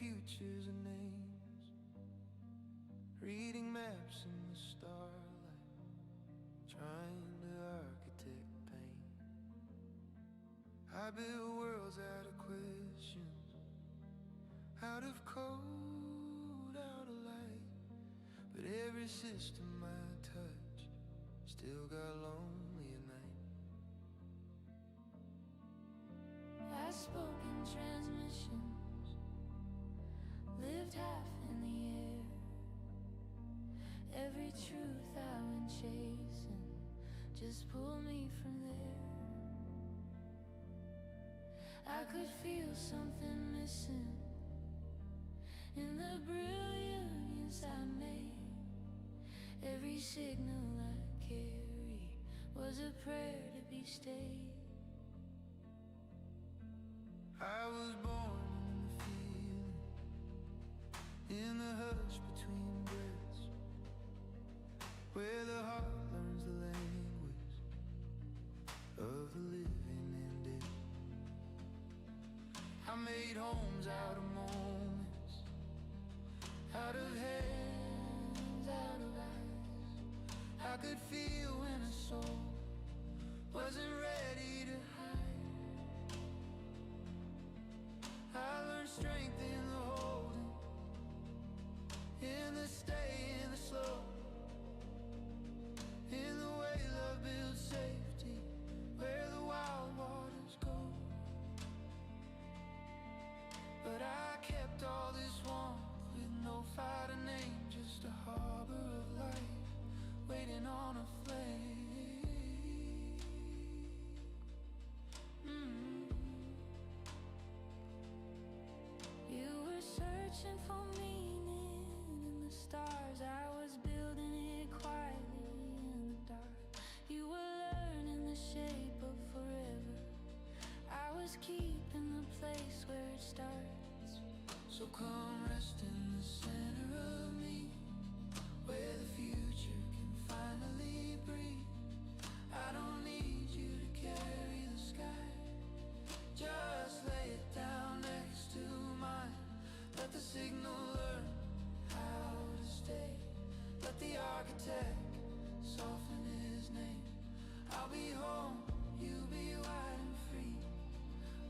futures and names, reading maps in the starlight, trying to architect pain. I build worlds out of questions, out of code, out of light, but every system I touch still got lonely at night. I spoke in transmissions, lived half in the air. Every truth I went chasing just pulled me from there. I could feel something missing in the brilliance I made. Every signal I carried was a prayer to be stayed. I was born in the feeling, in the hush between breaths, where the heart learns the language of the living and dead. I made homes out of moments, out of hands, out of eyes. I could feel when a soul wasn't ready to hide. I learned strength in the holding, in the stay, in the slow, in the way love builds safety, where the wild waters go. But I kept all this warmth with no fighter name, just a harbor of life waiting on a flame. You were searching for meaning in the stars. I was building it quietly in the dark. You were learning the shape of forever. I was keeping the place where it starts. So come rest in the center of me, where the future can finally breathe. I don't need you to carry the sky, just lay it down next to mine. Let the signal learn how to stay. Let the architect soften his name. I'll be home, you'll be wide and free.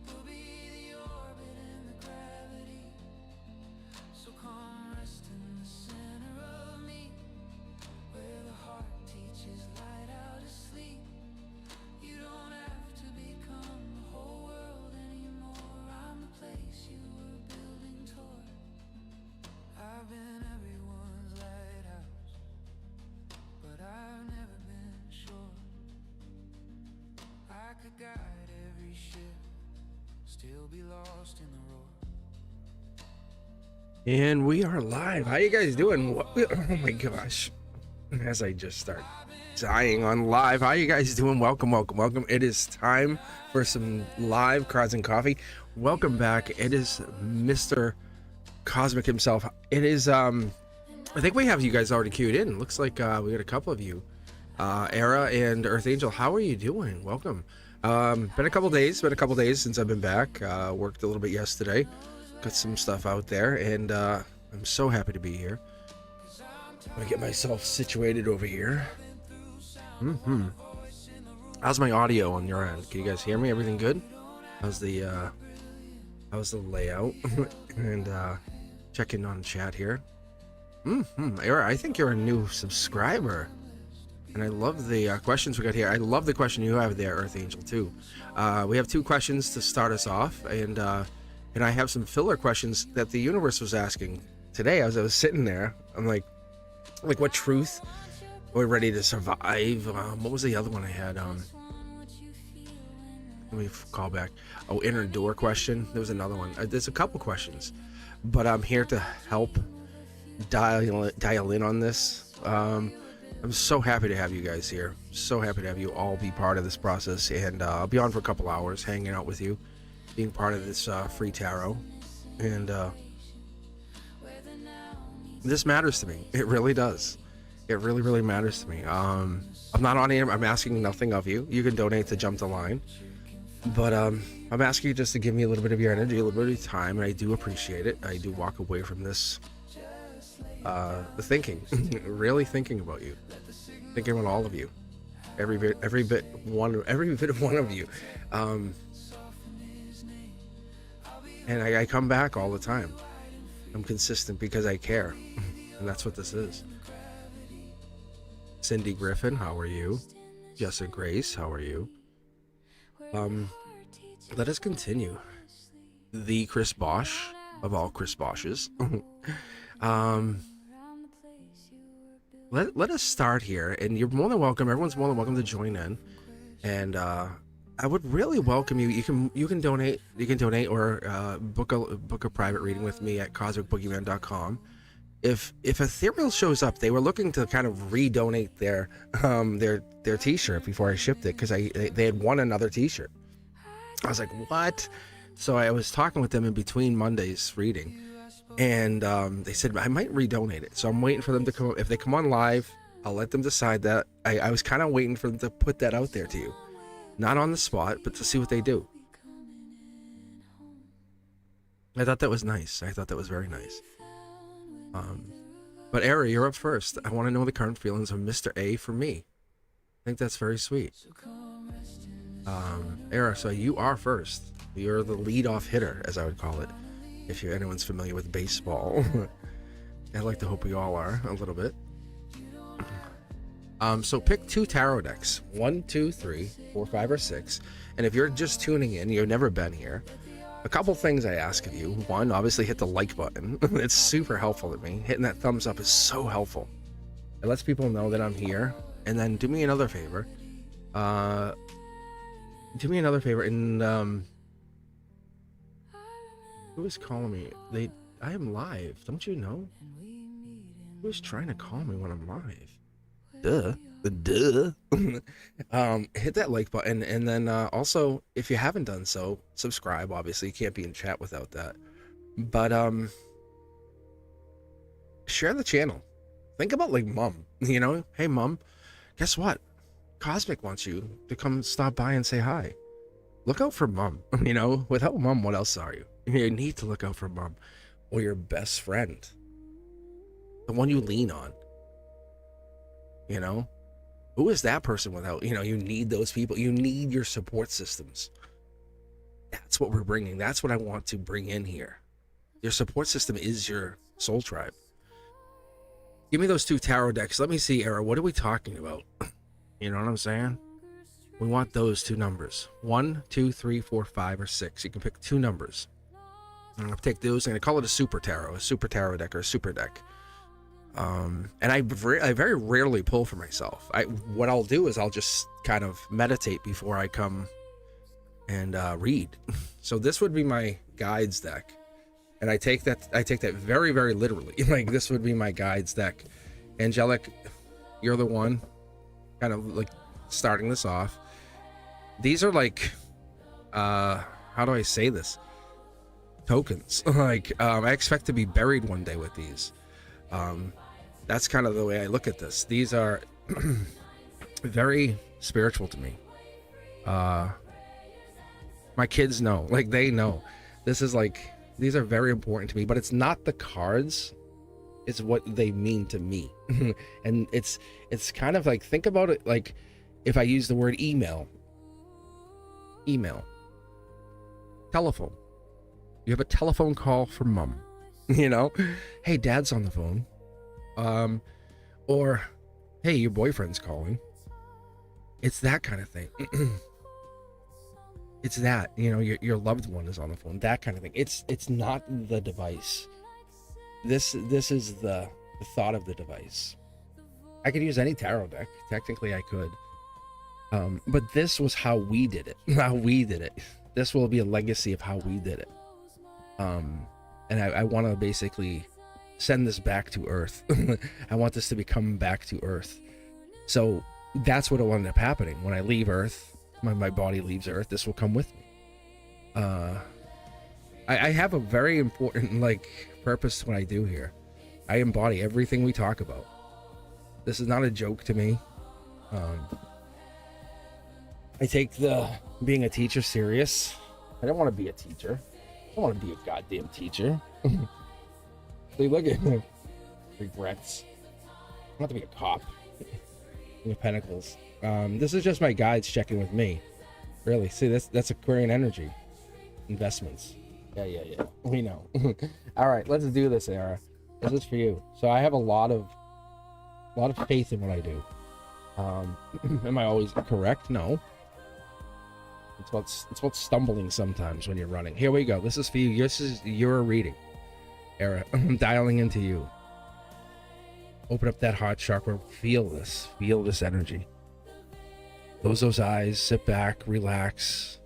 We'll be the orbit and the gravity. So come rest in the center of me, where the heart teaches light how to sleep. You don't have to become the whole world anymore. I'm the place you were building toward. I've been everyone's lighthouse, but I've never been sure. I could guide every ship, still be lost in the roar. And we are live. How you guys doing? Oh my gosh. As I just start dying on live. How you guys doing? Welcome, welcome, welcome. It is time for some live cards and coffee. Welcome back. It is Mr. Cosmic himself. It is I think we have you guys already queued in. Looks like we got a couple of you. Era and Earth Angel, how are you doing? Welcome. Been a couple days since I've been back. Worked a little bit yesterday. Got some stuff out there, and I'm so happy to be here. I'm gonna get myself situated over here. How's my audio on your end? Can you guys hear me? Everything good? How's the layout? And checking on chat here. Era, I think you're a new subscriber, and I love the questions we got here. I love the question you have there, Earth Angel, too. We have 2 questions to start us off, and I have some filler questions that the universe was asking today as I was sitting there. I'm like what truth we're ready to survive? What was the other one I had? Let me call back. Oh, inner door question. There was another one. There's a couple questions, but I'm here to help dial in on this. I'm so happy to have you guys here. So happy to have you all be part of this process, and I'll be on for a couple hours hanging out with you, being part of this free tarot, and this matters to me. It really does. It really matters to me. I'm not on here. I'm asking nothing of you. You can donate to Jump the Line. But I'm asking you just to give me a little bit of your energy, a little bit of your time, and I do appreciate it. I do walk away from this thinking, really thinking about you, thinking about all of you, every bit of one of you. And I come back all the time. I'm consistent because I care, and that's what this is. Cindy Griffin, how are you? Jessica Grace, how are you? Let us continue. The Chris Bosch of all Chris Bosches. Let us start here, and you're more than welcome. Everyone's more than welcome to join in, and I would really welcome you. You can donate. You can donate or book a private reading with me at cosmicboogeyman.com. If Ethereal shows up, they were looking to kind of redonate their T-shirt before I shipped it because they had won another T-shirt. I was like, what? So I was talking with them in between Monday's reading, and they said I might redonate it. So I'm waiting for them to come. If they come on live, I'll let them decide that. I was kind of waiting for them to put that out there to you, not on the spot, but to see what they do. I thought that was nice. I thought that was very nice. But Era, you're up first. I want to know the current feelings of Mr. A for me. I think that's very sweet. Era, so you are first. You're the lead-off hitter, as I would call it, if anyone's familiar with baseball. I like to hope we all are a little bit. So pick 2 tarot decks, 1, 2, 3, 4, 5, or 6. And if you're just tuning in, you've never been here, a couple things I ask of you. 1, obviously hit the like button. It's super helpful to me. Hitting that thumbs up is so helpful. It lets people know that I'm here. And then do me another favor. And who is calling me? I am live. Don't you know? Who's trying to call me when I'm live? Duh. Hit that like button, and then also, if you haven't done so, subscribe. Obviously, you can't be in chat without that. But share the channel. Think about like mom. You know, hey mom, guess what? Cosmic wants you to come stop by and say hi. Look out for mom. You know, without mom, what else are you? You need to look out for mom, or your best friend, the one you lean on. You know, who is that person without, you know, you need those people. You need your support systems. That's what we're bringing. That's what I want to bring in here. Your support system is your soul tribe. Give me those 2 tarot decks. Let me see, Era, what are we talking about? You know what I'm saying? We want those 2 numbers. 1, 2, 3, 4, 5, or 6. You can pick 2 numbers. I'm going to take those. I'm going to call it a super tarot deck, or a super deck. And I very rarely pull for myself. What I'll do is I'll just kind of meditate before I come and read. So this would be my guides deck, and I take that very, very literally. Like, this would be my guides deck. Angelic, you're the one kind of like starting this off. These are like, how do I say this? Tokens. Like, I expect to be buried one day with these. That's kind of the way I look at this. These are very spiritual to me. My kids know, like, they know. This is like, these are very important to me, but it's not the cards, it's what they mean to me. And it's kind of like, think about it like if I use the word email, telephone. You have a telephone call from mom. You know, hey, dad's on the phone. Or hey, your boyfriend's calling. It's that kind of thing. It's that, you know, your loved one is on the phone, that kind of thing. It's not the device. This is the thought of the device. I could use any tarot deck. Technically I could. But this was how we did it. This will be a legacy of how we did it. And I want to basically send this back to Earth. I want this to be coming back to Earth. So that's what will end up happening. When I leave Earth, my body leaves Earth, this will come with me. I have a very important, like, purpose to what I do here. I embody everything we talk about. This is not a joke to me. I take the being a teacher serious. I don't want to be a teacher. I don't want to be a goddamn teacher. See, look at regrets. I want to be a cop. King of Pentacles. This is just my guides checking with me. Really, see, that's Aquarian energy. Investments. Yeah. We know. All right, let's do this, Era. This is for you. So I have a lot of faith in what I do. Am I always correct? No. It's about stumbling sometimes when you're running. Here we go. This is for you. This is your reading, Era. I'm dialing into you. Open up that heart chakra. Feel this. Feel this energy. Close those eyes. Sit back. Relax.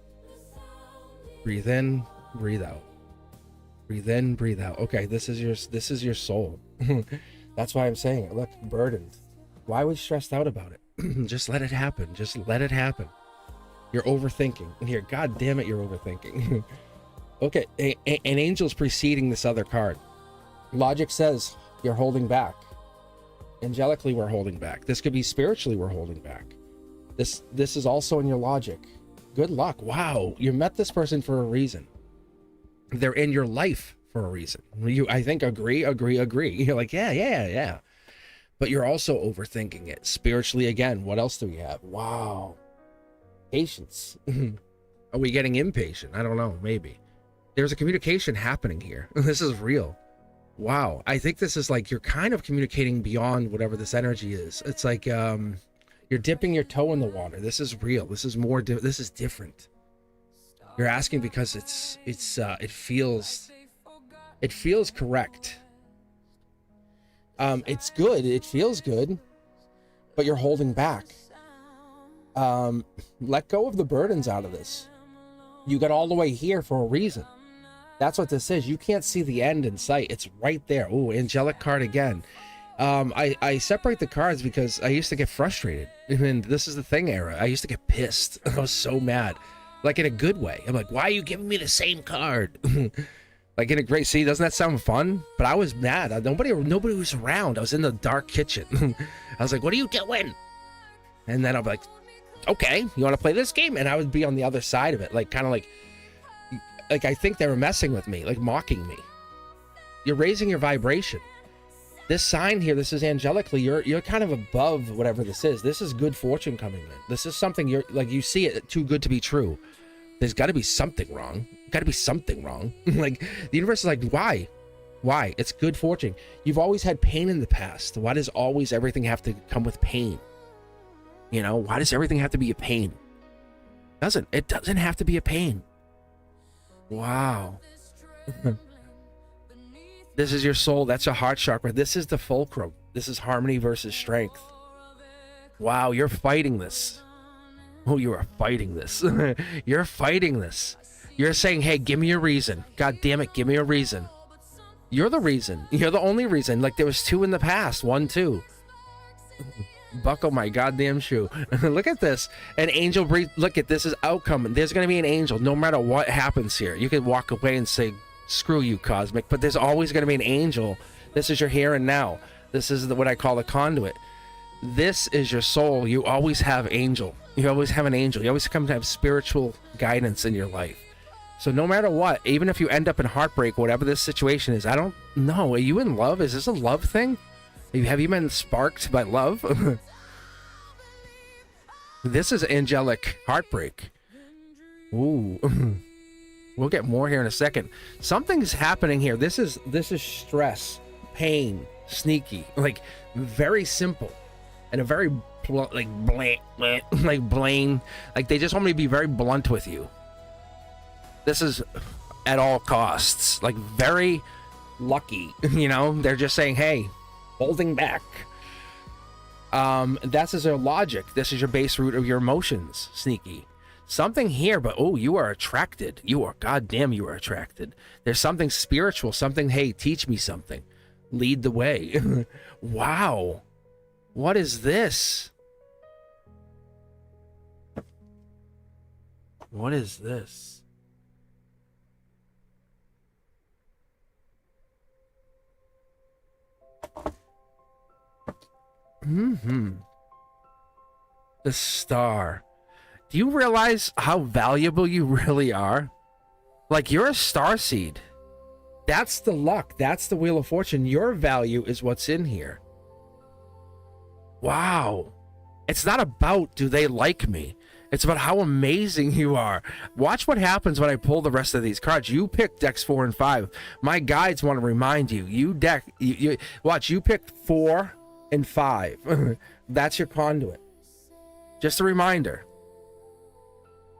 Breathe in. Breathe out. Breathe in. Breathe out. Okay, this is your soul. That's why I'm saying it. Look, burdened. Why are we stressed out about it? Just let it happen. Just let it happen. You're overthinking. Here, God damn it, you're overthinking. Okay, an angel's preceding this other card. Logic says you're holding back. Angelically, we're holding back. This could be spiritually, we're holding back. This is also in your logic. Good luck. Wow, you met this person for a reason. They're in your life for a reason. You, I think, agree. You're like, yeah. But you're also overthinking it. Spiritually, again, what else do we have? Wow. Patience. Are we getting impatient? I don't know. Maybe. There's a communication happening here. This is real. Wow. I think this is like you're kind of communicating beyond whatever this energy is. It's like you're dipping your toe in the water. This is real. This is more. This is different. You're asking because it feels correct. It's good. It feels good, but you're holding back. Let go of the burdens out of this. You got all the way here for a reason. That's what this is. You can't see the end in sight. It's right there. Ooh, angelic card again. I separate the cards because I used to get frustrated. And this is the thing, Era. I used to get pissed. I was so mad. Like in a good way. I'm like, why are you giving me the same card? Like in a great, see, doesn't that sound fun? But I was mad. Nobody was around. I was in the dark kitchen. I was like, what are you doing? And then I'm like, okay, you want to play this game? And I would be on the other side of it, like kind of like I think they were messing with me, like mocking me. You're raising your vibration. This sign here, this is angelically, you're kind of above whatever this is. This is good fortune coming in. This is something you're like, you see it too good to be true. There's got to be something wrong. Got to be something wrong. Like the universe is like, why? It's good fortune. You've always had pain in the past. Why does always everything have to come with pain? You know, why does everything have to be a pain? It doesn't have to be a pain. Wow. This is your soul. That's your heart chakra. This is the fulcrum. This is harmony versus strength. Wow, you're fighting this. Oh, you are fighting this. You're fighting this. You're saying, hey, give me a reason. God damn it, give me a reason. You're the reason. You're the only reason. Like there was two in the past. 1, 2. Buckle my goddamn shoe. Look at this. An angel breathe. Look at this is outcome. There's going to be an angel no matter what happens here. You could walk away and say, screw you, Cosmic, but there's always going to be an angel. This is your here and now. This is what I call a conduit. This is your soul. You always have angel. You always have an angel. You always come to have spiritual guidance in your life. So no matter what, even if you end up in heartbreak, whatever this situation is, I don't know. Are you in love? Is this a love thing? Have you been sparked by love? This is angelic heartbreak. Ooh. We'll get more here in a second. Something's happening here. This is stress, pain, sneaky, like very simple, and a very like blaine. Like they just want me to be very blunt with you. This is at all costs, like very lucky. You know, they're just saying, hey, holding back. That's their logic. This is your base root of your emotions, sneaky. Something here, but oh, you are attracted. You are, goddamn, you are attracted. There's something spiritual, something, hey, teach me something. Lead the way. Wow. What is this? What is this? The star. Do you realize how valuable you really are? Like, you're a starseed. That's the luck. That's the Wheel of Fortune. Your value is what's in here. Wow. It's not about do they like me. It's about how amazing you are. Watch what happens when I pull the rest of these cards. You pick decks 4 and 5. My guides want to remind you. Watch, you pick 4 and 5. That's your conduit. Just a reminder.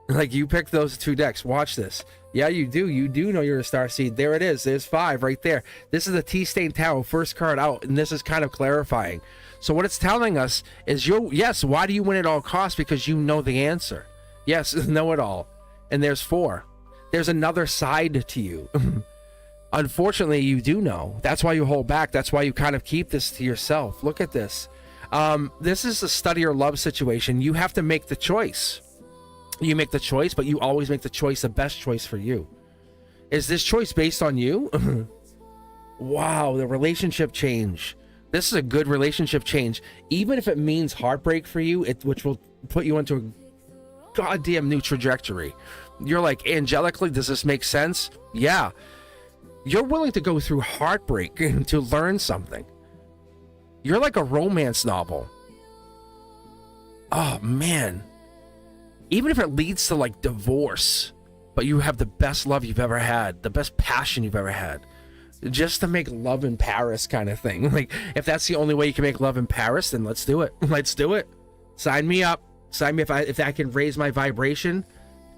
Like, you picked those 2 decks. Watch this. Yeah, you do. You do know you're a star seed. There it is. There's 5 right there. This is the Tea-Stained Tarot, first card out, and this is kind of clarifying. So what it's telling us is, yes, why do you win at all costs? Because you know the answer. Yes, know it all. And there's 4. There's another side to you. Unfortunately, you do know. That's why you hold back. That's why you kind of keep this to yourself. Look at this. This is a study or love situation. You have to make the choice. You make the choice, but you always make the choice, the best choice for you. Is this choice based on you? Wow, the relationship change. This is a good relationship change. Even if it means heartbreak for you, which will put you into a goddamn new trajectory. You're like, angelically, does this make sense? Yeah. You're willing to go through heartbreak to learn something. You're like a romance novel. Oh, man. Even if it leads to like divorce, but you have the best love you've ever had, the best passion you've ever had, just to make love in Paris kind of thing. Like, if that's the only way you can make love in Paris, then let's do it. Let's do it. Sign me up. Sign me if I can raise my vibration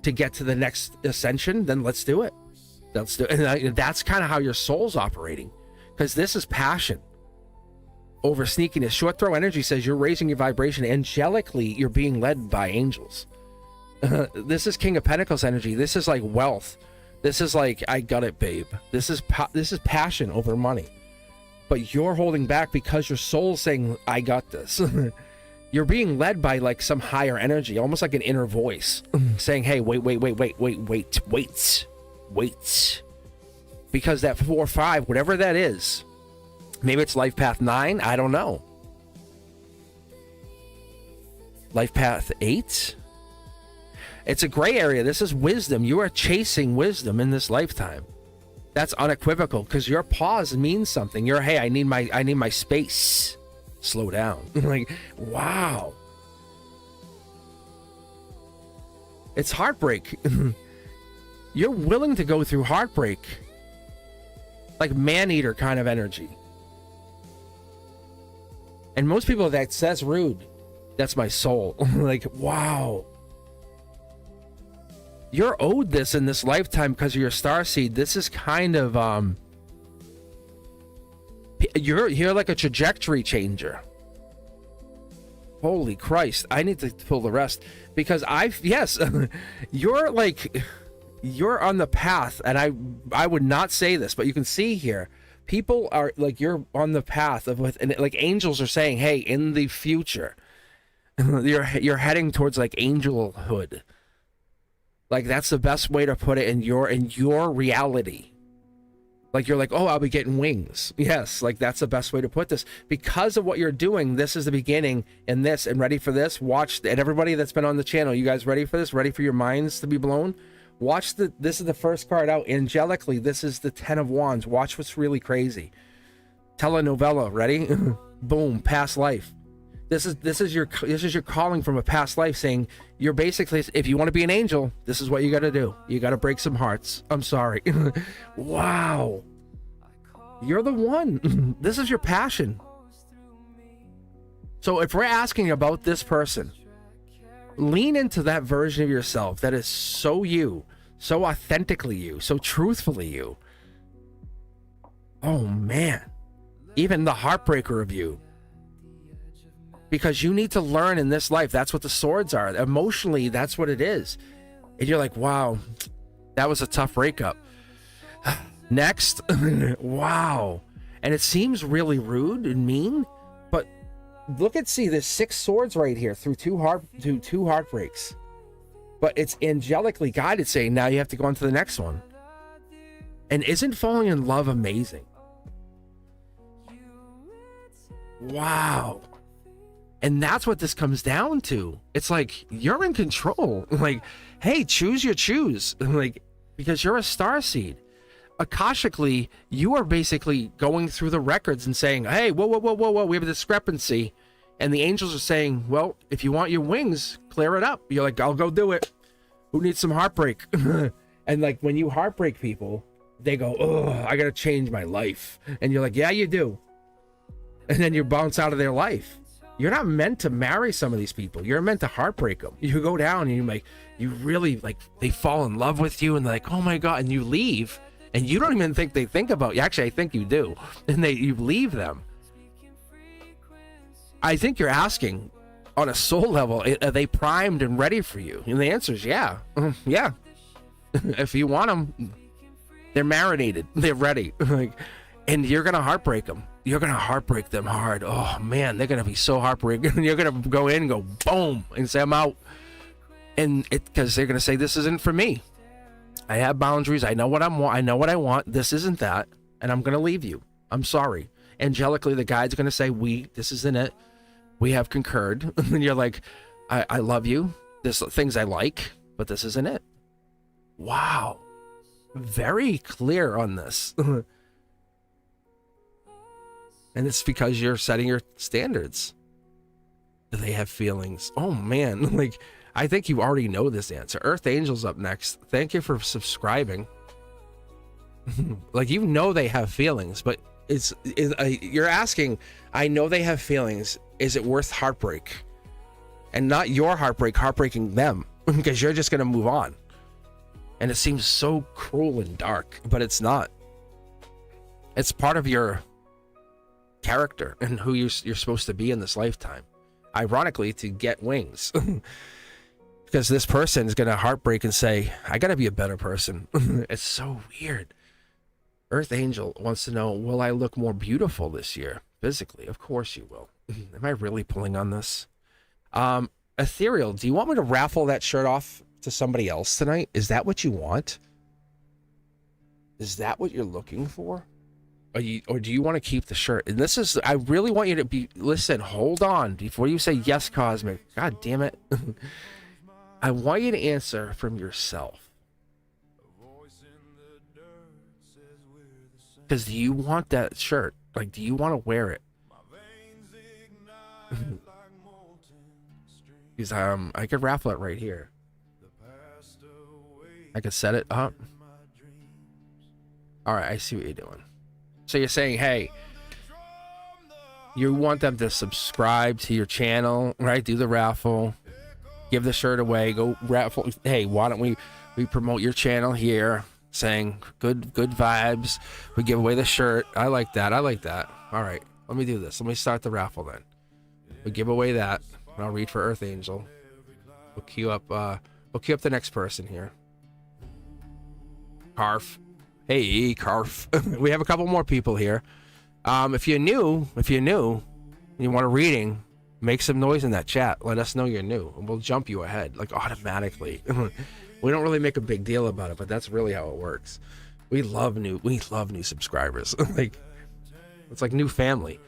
to get to the next ascension, then let's do it. Let's do it. And that's kind of how your soul's operating, because this is passion over sneakiness. Short throw energy says you're raising your vibration angelically. You're being led by angels. This is King of Pentacles energy. This is like wealth. This is like, I got it, babe. This is passion over money. But you're holding back because your soul's saying, I got this. You're being led by like some higher energy, almost like an inner voice saying, hey, wait. Because that 4 or 5, whatever that is, maybe it's life path 9, I don't know. Life path 8? It's a gray area. This is wisdom. You are chasing wisdom in this lifetime. That's unequivocal, because your pause means something. You're, hey, I need my space. Slow down. Like, wow. It's heartbreak. You're willing to go through heartbreak. Like man-eater kind of energy. And most people, that's rude. That's my soul. Like, wow. You're owed this in this lifetime because of your starseed. This is kind of you're like a trajectory changer. Holy Christ, I need to pull the rest, because you're like, you're on the path, and I would not say this, but you can see here, people are like, you're on the path of, and like angels are saying, hey, in the future, you're heading towards like angelhood. Like, that's the best way to put it in your reality. Like, you're like, oh, I'll be getting wings. Yes, like, that's the best way to put this. Because of what you're doing, this is the beginning, and ready for this? Watch, and everybody that's been on the channel, you guys ready for this? Ready for your minds to be blown? Watch this is the first card out. Angelically, this is the 10 of Wands. Watch what's really crazy. Telenovela, ready? Boom, past life. This is your calling from a past life, saying you're basically, if you want to be an angel, this is what you got to do. You got to break some hearts. I'm sorry. Wow. You're the one. This is your passion. So if we're asking about this person, lean into that version of yourself that is so you, so authentically you, so truthfully you. Oh man. Even the heartbreaker of you. Because you need to learn in this life. That's what the swords are. Emotionally, that's what it is. And you're like, wow, that was a tough breakup. Next. Wow. And it seems really rude and mean, but there's 6 swords right here through two heartbreaks. But it's angelically guided, saying now you have to go on to the next one. And isn't falling in love amazing? Wow. And that's what this comes down to. It's like, you're in control. Like, hey, choose your choose. Like, because you're a star seed. Akashically, you are basically going through the records and saying, hey, whoa, we have a discrepancy. And the angels are saying, well, if you want your wings, clear it up. You're like, I'll go do it. Who needs some heartbreak? And like, when you heartbreak people, they go, oh, I got to change my life. And you're like, yeah, you do. And then you bounce out of their life. You're not meant to marry some of these people. You're meant to heartbreak them. You go down and you really like, they fall in love with you and they're like, oh my God. And you leave and you don't even think they think about you. Actually, I think you do. And you leave them. I think you're asking on a soul level, are they primed and ready for you? And the answer is yeah. Yeah. If you want them, they're marinated. They're ready. And you're going to heartbreak them. You're going to heartbreak them hard. Oh, man, they're going to be so heartbreaking. You're going to go in and go, boom, and say, I'm out. And because they're going to say, this isn't for me. I have boundaries. I know what I know what I want. This isn't that. And I'm going to leave you. I'm sorry. Angelically, the guide's going to say, this isn't it. We have concurred. And you're like, I love you. There's things I like, but this isn't it. Wow. Very clear on this. And it's because you're setting your standards. Do they have feelings? Oh, man. Like, I think you already know this answer. Earth Angel's up next. Thank you for subscribing. Like, you know they have feelings, but you're asking, I know they have feelings. Is it worth heartbreak? And not your heartbreaking them, because you're just going to move on. And it seems so cruel and dark, but it's not. It's part of your character and who you're supposed to be in this lifetime. Ironically, to get wings. Because this person is going to heartbreak and say, I got to be a better person. It's so weird. Earth Angel wants to know, will I look more beautiful this year? Physically, of course you will. Am I really pulling on this? Ethereal, do you want me to raffle that shirt off to somebody else tonight? Is that what you want? Is that what you're looking for? Or do you want to keep the shirt? And this is, I really want you to be, listen, hold on before you say yes, Cosmic. God damn it. I want you to answer from yourself. Because do you want that shirt? Like, do you want to wear it? Because I could raffle it right here. I could set it up. All right, I see what you're doing. So you're saying, hey, you want them to subscribe to your channel, right? Do the raffle, give the shirt away, go raffle. Hey, why don't we promote your channel here, saying good vibes. We give away the shirt. I like that. All right, let me do this. Let me start the raffle then. We give away that. And I'll read for Earth Angel. We'll queue up the next person here. Karf. Hey, Karf. We have a couple more people here. If you're new, and you want a reading, make some noise in that chat. Let us know you're new, and we'll jump you ahead, like automatically. We don't really make a big deal about it, but that's really how it works. We love new subscribers. Like, it's like new family.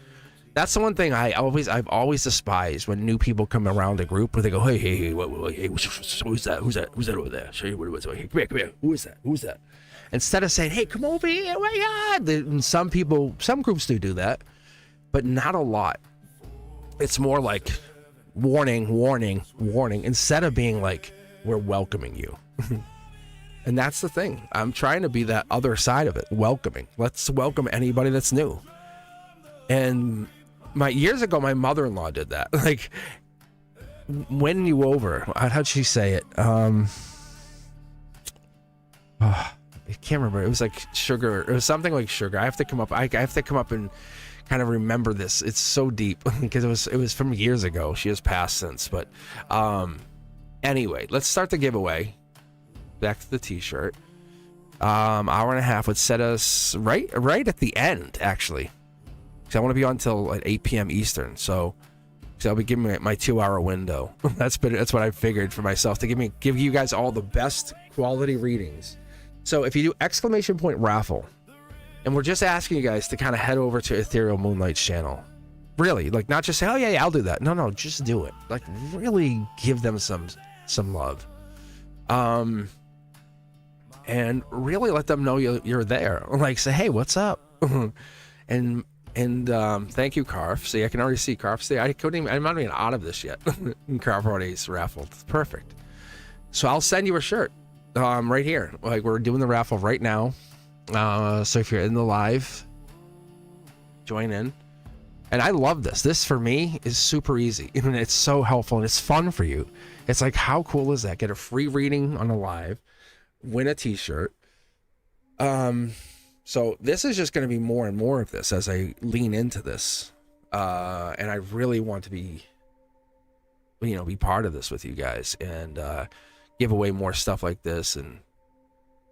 That's the one thing I've always despised when new people come around a group where they go, hey, who's that over there? Show you what it was. Come here. Who is that? Instead of saying, hey, come over here, oh my God. And some groups do that, but not a lot. It's more like warning, instead of being like, we're welcoming you. And that's the thing. I'm trying to be that other side of it, welcoming. Let's welcome anybody that's new. And years ago, my mother-in-law did that. Like, when you over, how'd she say it? I can't remember. It was like sugar. It was something like sugar. I have to come up and kind of remember this. It's so deep because it was from years ago. She has passed since, but anyway, let's start the giveaway. Back to the t-shirt. Hour and a half would set us right at the end, actually. Because I want to be on until like 8 p.m. Eastern, so I'll be giving my 2-hour window. That's what I figured for myself, to give you guys all the best quality readings. So if you do !raffle, and we're just asking you guys to kind of head over to Ethereal Moonlight's channel Really, like, not just say, oh yeah, I'll do that. No, just do it. Like, really give them some love. And really let them know you're there. Like, say, hey, what's up? and thank you, Karf. See, I can already see Karf. See, I'm not even out of this yet. Karf already's raffled. Perfect. So I'll send you a shirt right here. Like, we're doing the raffle right now. So if you're in the live, join in. And I love this. This, for me, is super easy. And it's so helpful, and it's fun for you. It's like, how cool is that? Get a free reading on a live. Win a t-shirt. So this is just going to be more and more of this as I lean into this. And I really want to be part of this with you guys, and give away more stuff like this. And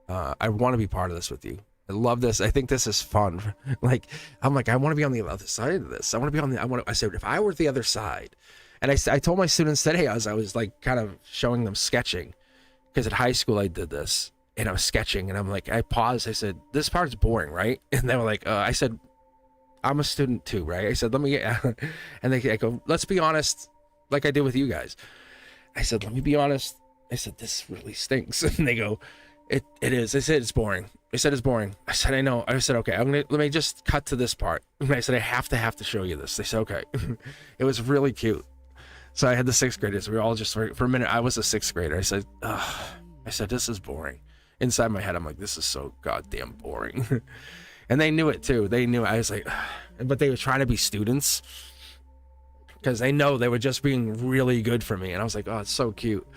I want to be part of this with you. I love this. I think this is fun. I'm like, I want to be on the other side of this. I said, if I were the other side, and I told my students today, I was like kind of showing them sketching, because at high school I did this, and I was sketching, and I'm like, I paused. I said, this part's boring, right? And they were like, I said, I'm a student too, right? I said, let me get, and I go, let's be honest, like I did with you guys. I said, let me be honest. I said, this really stinks. And they go, it is. I said, it's boring. I said, it's boring. I said, I know. I said, okay, let me just cut to this part. And I said, I have to show you this. They said, okay. It was really cute. So I had the 6th graders. We were all just, for a minute, I was a 6th grader. I said, ugh. I said, this is boring. Inside my head, I'm like, this is so goddamn boring. And they knew it too. They knew. I was like, ugh. But they were trying to be students, because they know they were just being really good for me. And I was like, oh, it's so cute.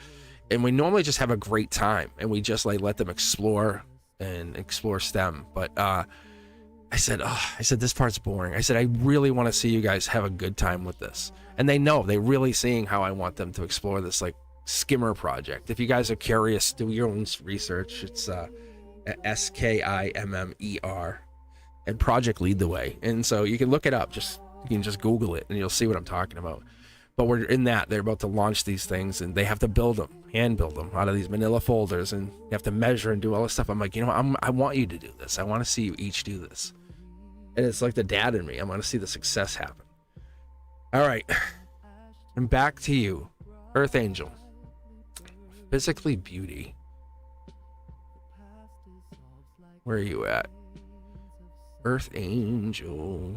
And we normally just have a great time, and we just like let them explore STEM. But I said, this part's boring. I said, I really want to see you guys have a good time with this. And they know, they're really seeing how I want them to explore this like skimmer project. If you guys are curious, do your own research. It's SKIMMER, and Project Lead the Way. And so you can look it up. You can just Google it, and you'll see what I'm talking about. But we're in that. They're about to launch these things, and they have to hand build them out of these manila folders, and you have to measure and do all this stuff. I'm like, I want you to do this. I want to see you each do this. And it's like the dad in me. I want to see the success happen. All right. And back to you, Earth Angel. Physically beauty. Where are you at? Earth Angel.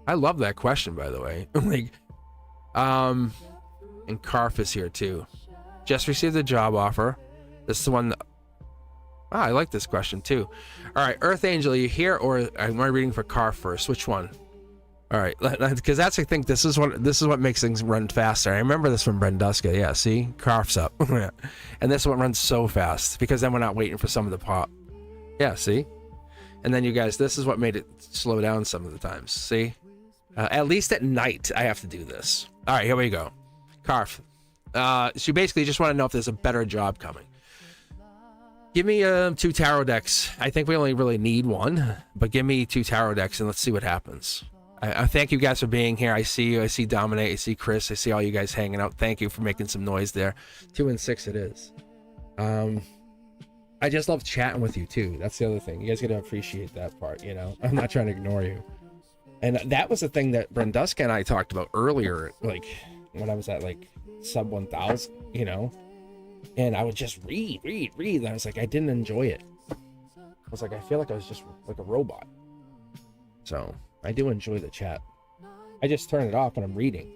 I love that question, by the way. And Karf is here too. Just received a job offer. This is the one. I like this question too. All right, Earth Angel, are you here, or am I reading for Karf first? Which one? All right, because that's, I think this is what makes things run faster. I remember this from Brenduska. Yeah, see, Karf's up. And this one runs so fast, because then we're not waiting for some of the pop. Yeah, see. And then you guys, this is what made it slow down some of the times. See. At least at night, I have to do this. All right, here we go. Karf. So you basically just want to know if there's a better job coming. Give me 2 tarot decks. I think we only really need 1, but give me 2 tarot decks, and let's see what happens. I thank you guys for being here. I see you. I see Dominate. I see Chris. I see all you guys hanging out. Thank you for making some noise there. 2 and 6 it is. I just love chatting with you, too. That's the other thing. You guys got to appreciate that part, I'm not trying to ignore you. And that was the thing that Brenduska and I talked about earlier, like when I was at like sub 1000, and I would just read. And I was like, I didn't enjoy it. I was like, I feel like I was just like a robot. So I do enjoy the chat. I just turn it off when I'm reading.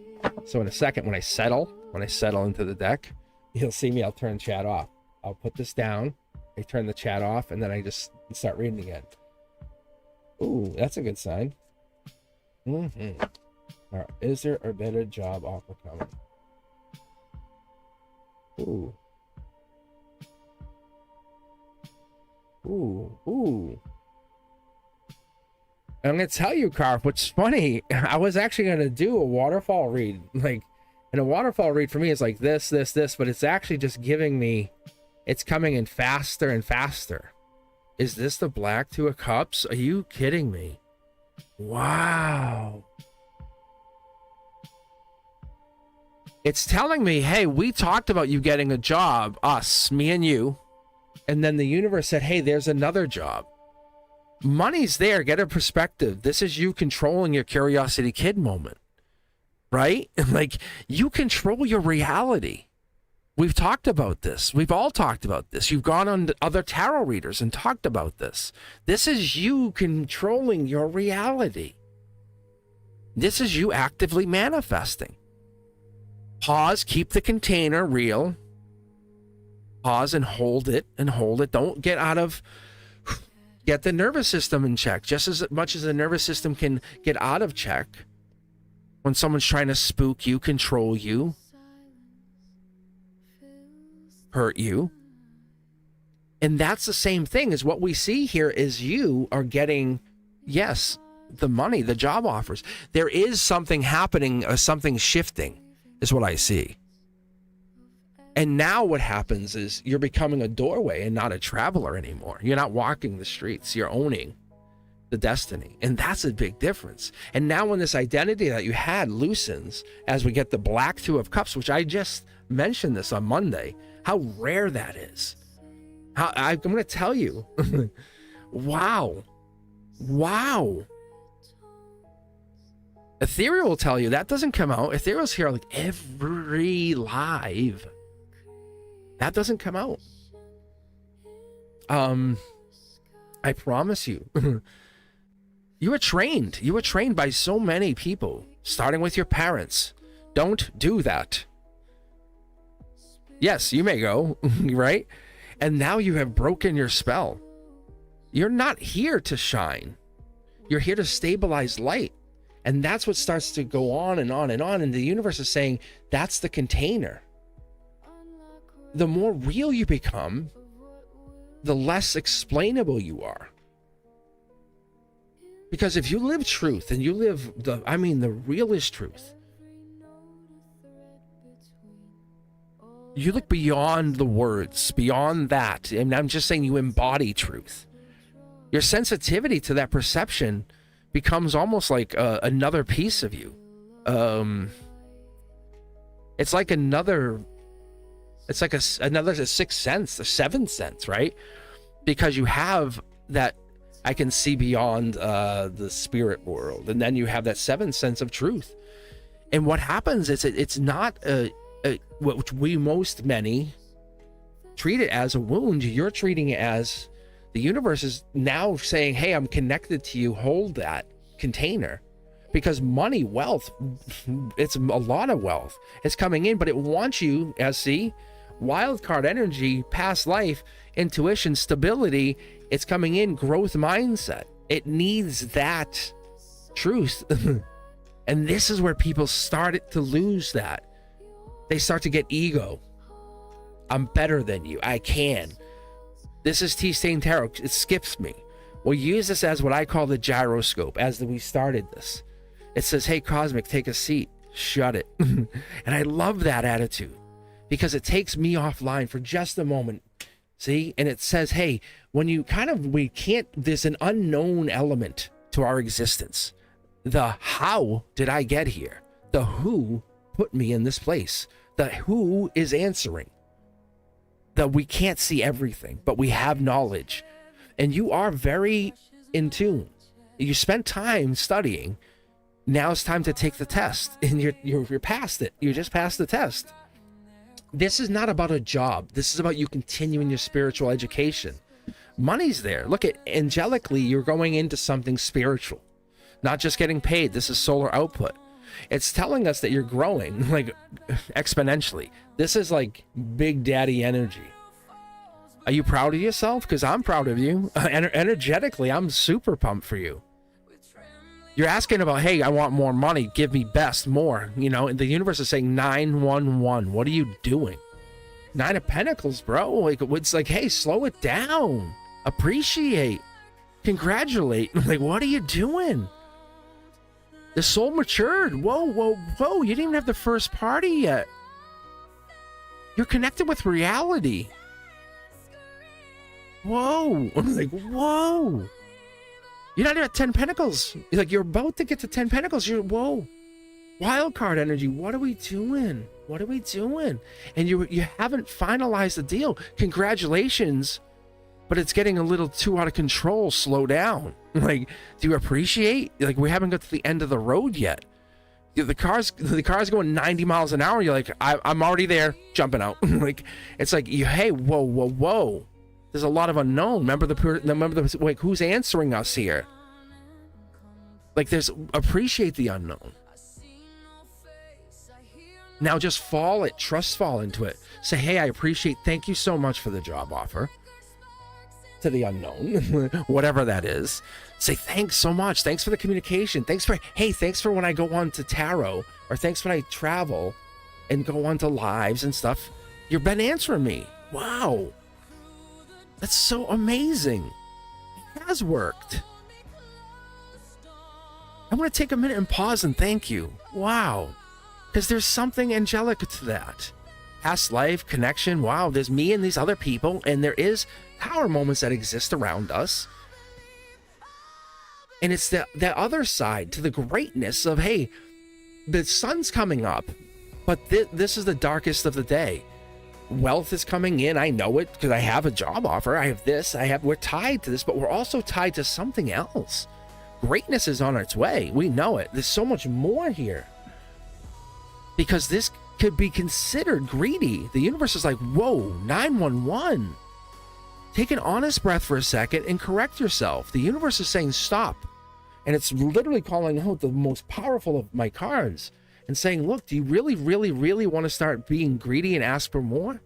So in a second, when I settle into the deck, you'll see me, I'll turn chat off. I'll put this down, I turn the chat off, and then I just start reading again. Ooh, that's a good sign. All right. Is there a better job offer coming? Ooh. I'm gonna tell you, Karf, what's funny, I was actually gonna do a waterfall read. And a waterfall read for me is like this, but it's actually just giving me, it's coming in faster and faster. Is this the Black 2 of Cups? Are you kidding me? Wow. It's telling me, hey, we talked about you getting a job, us, me and you, and then the universe said, hey, there's another job. Money's there. Get a perspective. This is you controlling your curiosity kid moment, right? Like, you control your reality. We've talked about this. We've all talked about this. You've gone on to other tarot readers and talked about this. This is you controlling your reality. This is you actively manifesting. Pause, keep the container real. Pause and hold it and hold it. Don't get out of, get the nervous system in check. Just as much as the nervous system can get out of check when someone's trying to spook you, control you, hurt you. And that's the same thing as what we see here is you are getting, yes, the money, the job offers. There is something happening, something shifting is what I see. And now what happens is you're becoming a doorway and not a traveler anymore. You're not walking the streets. You're owning the destiny. And that's a big difference. And now when this identity that you had loosens, as we get the Black Two of Cups, which I just mentioned this on Monday, how rare that is. I'm going to tell you, wow. Ethereal will tell you that doesn't come out. Ethereal's here like every live. That doesn't come out. I promise you. You were trained. You were trained by so many people, starting with your parents. Don't do that. Yes, you may go, right? And now you have broken your spell. You're not here to shine. You're here to stabilize light. And that's what starts to go on and on and on. And the universe is saying, that's the container. The more real you become, the less explainable you are. Because if you live truth and you live the realest truth, you look beyond the words, beyond that. And I'm just saying you embody truth. Your sensitivity to that perception becomes almost like another piece of you. It's like another sixth sense, a seventh sense, right? Because you have that, I can see beyond the spirit world, and then you have that seventh sense of truth. And what happens is it's not what many treat it as a wound. You're treating it as the universe is now saying, hey, I'm connected to you, hold that container. Because money, wealth, it's a lot of wealth. It's coming in, but it wants you, as see, wild card energy, past life, intuition, stability. It's coming in, growth mindset. It needs that truth. And this is where people started to lose that. They start to get ego. I'm better than you. I can. This is T-Stain Tarot. It skips me. We'll use this as what I call the gyroscope as we started this. It says, hey, Cosmic, take a seat. Shut it. And I love that attitude because it takes me offline for just a moment. See? And it says, hey, there's an unknown element to our existence. The how did I get here? The who put me in this place. The who is answering. That we can't see everything, but we have knowledge. And you are very in tune. You spent time studying. Now it's time to take the test. And you're past it. You just passed the test. This is not about a job. This is about you continuing your spiritual education. Money's there. Look at angelically, you're going into something spiritual. Not just getting paid. This is solar output. It's telling us that you're growing like exponentially. This is like big daddy energy. Are you proud of yourself? Because I'm proud of you. Energetically, I'm super pumped for you. You're asking about, hey, I want more money. Give me best, more. And the universe is saying 911. What are you doing? 9 of Pentacles, bro. Like, it's like, hey, slow it down. Appreciate. Congratulate. Like, what are you doing? The soul matured. Whoa. You didn't even have the first party yet. You're connected with reality. Whoa. I'm like, whoa. You're not even at 10 Pentacles. You're about to get to 10 Pentacles. Whoa. Wild card energy. What are we doing? And you haven't finalized the deal. Congratulations. but it's getting a little too out of control. Slow down. Like, do you appreciate? Like, we haven't got to the end of the road yet. The car's going 90 miles an hour. You're like, I'm already there, jumping out. Like, it's like, hey, whoa. There's a lot of unknown. Remember like, who's answering us here? Like, appreciate the unknown. Now just trust fall into it. Say, hey, I appreciate, thank you so much for the job offer. To the unknown, whatever that is. Say, thanks so much. Thanks for the communication. Thanks for when I go on to tarot, or thanks when I travel and go on to lives and stuff. You've been answering me. Wow. That's so amazing. It has worked. I want to take a minute and pause and thank you. Wow. Because there's something angelic to that. Past life, connection. Wow, there's me and these other people, and there is power moments that exist around us. And it's the other side to the greatness of, hey, the sun's coming up, but this is the darkest of the day. Wealth is coming in. I know it because I have a job offer. I have this. We're tied to this, but we're also tied to something else. Greatness is on its way. We know it. There's so much more here. Because this could be considered greedy. The universe is like, whoa, 911. Take an honest breath for a second and correct yourself. The universe is saying stop. And it's literally calling out the most powerful of my cards and saying, look, do you really, really, really want to start being greedy and ask for more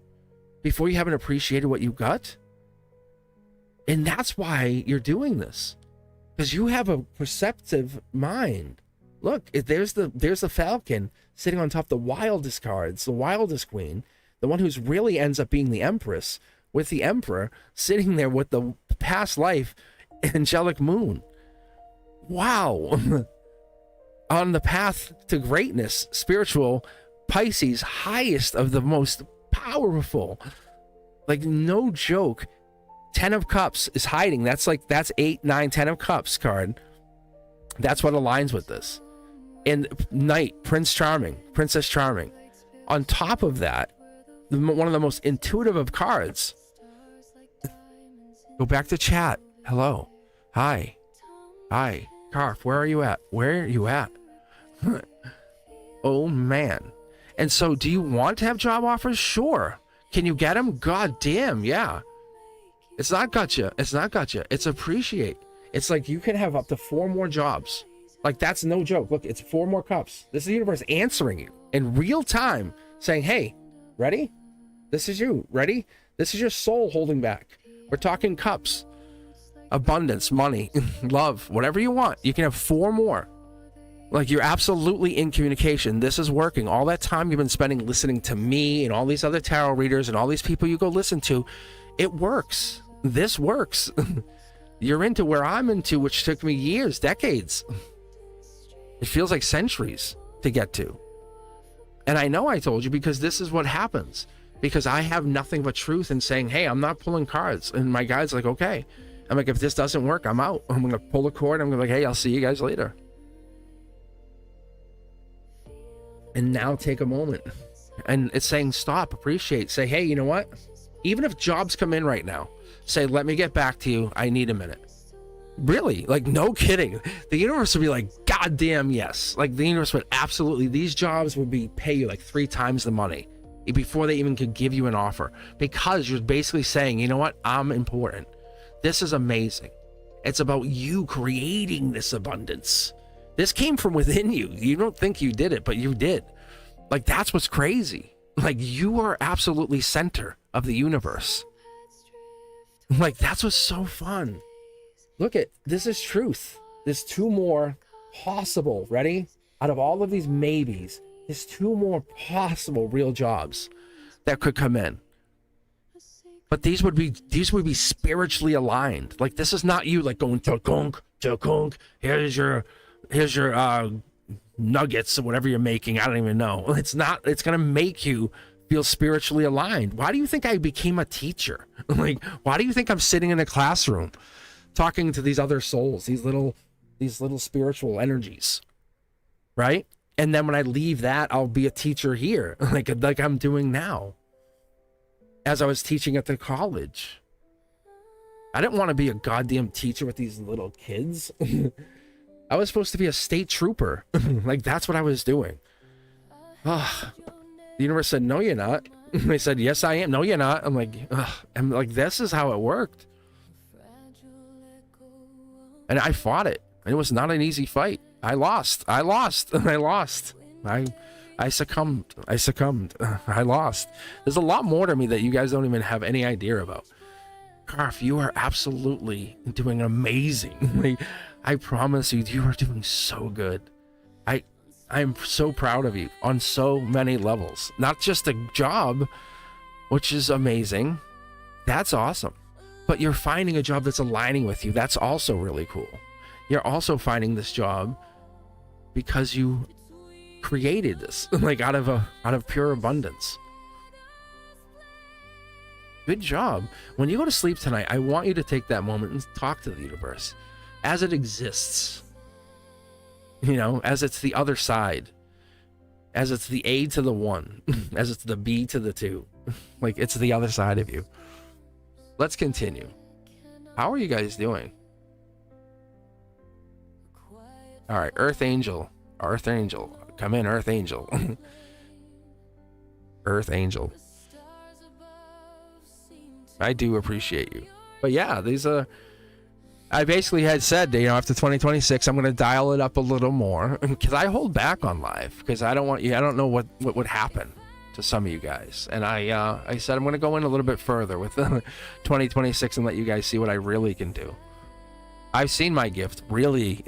before you haven't appreciated what you got? And that's why you're doing this. Because you have a perceptive mind. Look, there's the falcon sitting on top of the wildest cards, the wildest queen, the one who's really ends up being the empress, with the emperor sitting there with the past life angelic moon. Wow. On the path to greatness, spiritual Pisces, highest of the most powerful. Like, no joke. 10 of Cups is hiding. That's 8, 9, 10 of Cups card. That's what aligns with this. And Knight, Princess Charming. On top of that, one of the most intuitive of cards. Go back to chat. Hello. Hi. Karf, where are you at? Oh, man. And so, do you want to have job offers? Sure. Can you get them? God damn, yeah. It's not gotcha. It's appreciate. It's like you can have up to 4 more jobs. Like, that's no joke. Look, it's 4 more cups. This is the universe answering you in real time, saying, hey, ready? This is you. Ready? This is your soul holding back. We're talking cups. Abundance, money, love, whatever you want. You can have 4 more. Like, you're absolutely in communication. This is working. All that time you've been spending listening to me and all these other tarot readers and all these people you go listen to, it works. This works. You're into where I'm into, which took me years, decades. It feels like centuries to get to. And I know I told you because this is what happens. Because I have nothing but truth in saying, hey, I'm not pulling cards. And my guy's like, okay. I'm like, if this doesn't work, I'm out. I'm going to pull a cord. I'm going to be like, hey, I'll see you guys later. And now take a moment. And it's saying stop, appreciate. Say, hey, you know what? Even if jobs come in right now, say, let me get back to you. I need a minute. Really? Like, no kidding. The universe would be like, God damn, yes. Like, the universe would absolutely, these jobs would pay you like 3 times the money before they even could give you an offer. Because you're basically saying, you know what? I'm important. This is amazing. It's about you creating this abundance. This came from within you. You don't think you did it, but you did. Like, that's what's crazy. Like, you are absolutely center of the universe. Like, that's what's so fun. Look at, this is truth. There's 2 more possible, ready? Out of all of these maybes, there's 2 more possible real jobs that could come in. But these would be spiritually aligned. Like, this is not you like going to kunk, here's your nuggets or whatever you're making. I don't even know. It's not, it's going to make you feel spiritually aligned. Why do you think I became a teacher? Like, why do you think I'm sitting in a classroom talking to these other souls, these little spiritual energies, right? And then when I leave that, I'll be a teacher here, like I'm doing now, as I was teaching at the college. I didn't want to be a goddamn teacher with these little kids. I was supposed to be a state trooper. Like, that's what I was doing. The universe said, no, you're not. They said, yes, I am. No, you're not. I'm like, this is how it worked. And I fought it. And it was not an easy fight. I lost. I succumbed. I lost. There's a lot more to me that you guys don't even have any idea about. Karf, you are absolutely doing amazing. Like, I promise you are doing so good. I'm so proud of you on so many levels. Not just a job, which is amazing. That's awesome. But you're finding a job that's aligning with you. That's also really cool. You're also finding this job because you created this, like out of pure abundance. Good job. When you go to sleep tonight, I want you to take that moment and talk to the universe as it exists. You know, as it's the other side, as it's the A to the 1, as it's the B to the 2. Like, it's the other side of you. Let's continue. How are you guys doing? All right, Earth Angel. Come in, Earth Angel. Earth Angel. I do appreciate you. But yeah, these are... I basically had said, you know, after 2026, I'm going to dial it up a little more because I hold back on live because I don't know what would happen to some of you guys. And I said, I'm going to go in a little bit further with 2026 and let you guys see what I really can do. I've seen my gift really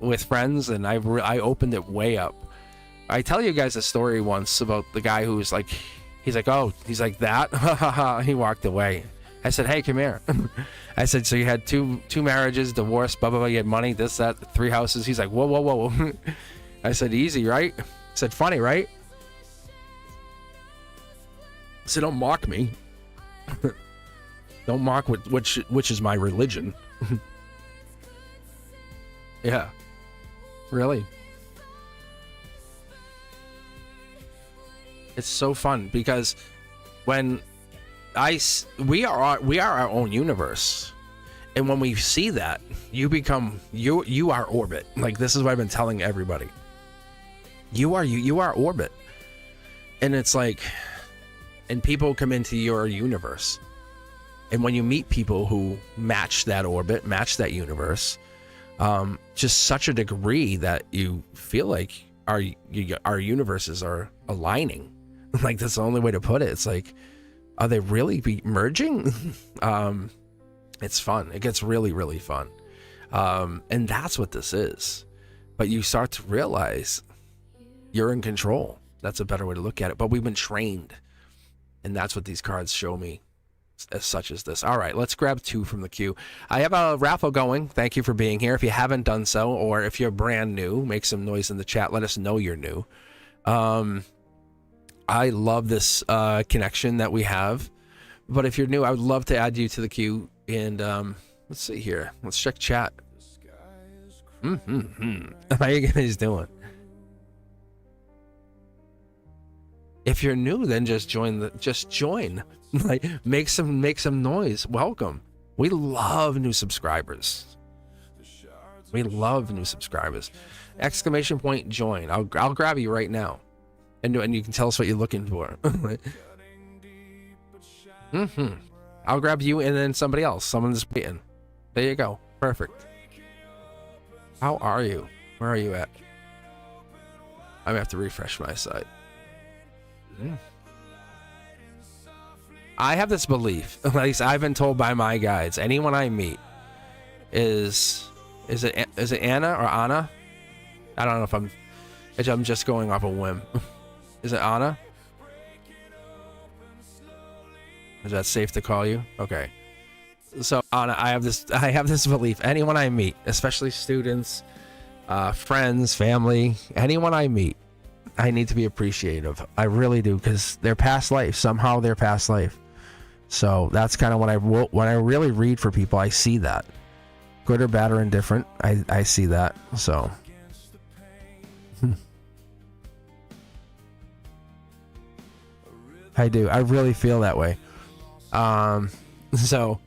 with friends, and I opened it way up. I tell you guys a story once about the guy who's like, he's like that. He walked away. I said, hey, come here. I said, so you had two marriages, divorce, blah, blah, blah. You had money, this, that, 3 houses. He's like, whoa. I said, easy, right? I said, funny, right? I said, don't mock me. Don't mock which is my religion. Yeah. Really. It's so fun because when we are our own universe, and when we see that, you are orbit. Like, this is what I've been telling everybody. You are orbit, and it's like, and people come into your universe, and when you meet people who match that orbit, match that universe, just such a degree that you feel like our universes are aligning. Like, that's the only way to put it. It's like, are they really merging? It's fun. It gets really, really fun. And that's what this is. But you start to realize you're in control. That's a better way to look at it. But we've been trained. And that's what these cards show me, as such as this. All right, let's grab 2 from the queue. I have a raffle going. Thank you for being here. If you haven't done so, or if you're brand new, make some noise in the chat. Let us know you're new. I love this connection that we have. But if you're new, I would love to add you to the queue. And let's see here. Let's check chat. How you guys doing? If you're new, then just join. Like, make some noise. Welcome. We love new subscribers. Exclamation point join. I'll grab you right now. And you can tell us what you're looking for. I'll grab you and then somebody else. Someone's waiting. There you go. Perfect. How are you? Where are you at? I'm gonna have to refresh my site. I have this belief, at least I've been told by my guides, anyone I meet is it Anna or Anna? I don't know if I'm just going off a whim. Is it Anna? Is that safe to call you? Okay. So Anna, I have this belief. Anyone I meet, especially students, friends, family, anyone I meet, I need to be appreciative. I really do, because their past life, somehow their past life. So that's kind of when I really read for people, I see that. Good or bad or indifferent, I see that. So I do. I really feel that way. So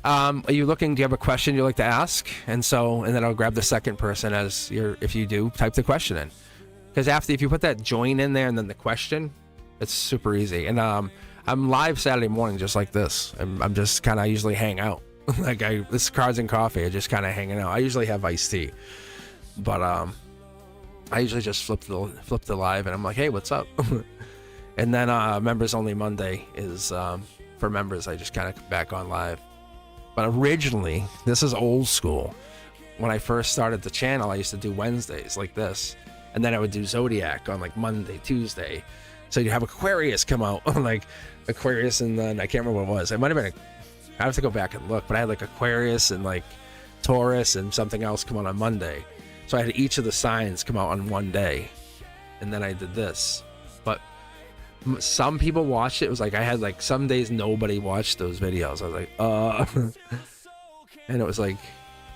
Are you looking? Do you have a question you'd like to ask? And then I'll grab the second person as if you do, type the question in. Because if you put that join in there and then the question, it's super easy. And I'm live Saturday morning just like this. I'm just kind of usually hang out. Like this is Cards and Coffee. I just kind of hanging out. I usually have iced tea, but I usually just flip the live and I'm like, hey, what's up? And then members only Monday is for members. I just kind of come back on live. But originally, this is old school. When I first started the channel, I used to do Wednesdays like this. And then I would do Zodiac on like Monday, Tuesday. So you'd have Aquarius come out on like Aquarius, and then I can't remember what it was. It might have been, I have to go back and look, but I had like Aquarius and like Taurus and something else come out on Monday. So I had each of the signs come out on one day. And then I did this. But some people watched it. It was like I had like some days nobody watched those videos. I was like, and it was like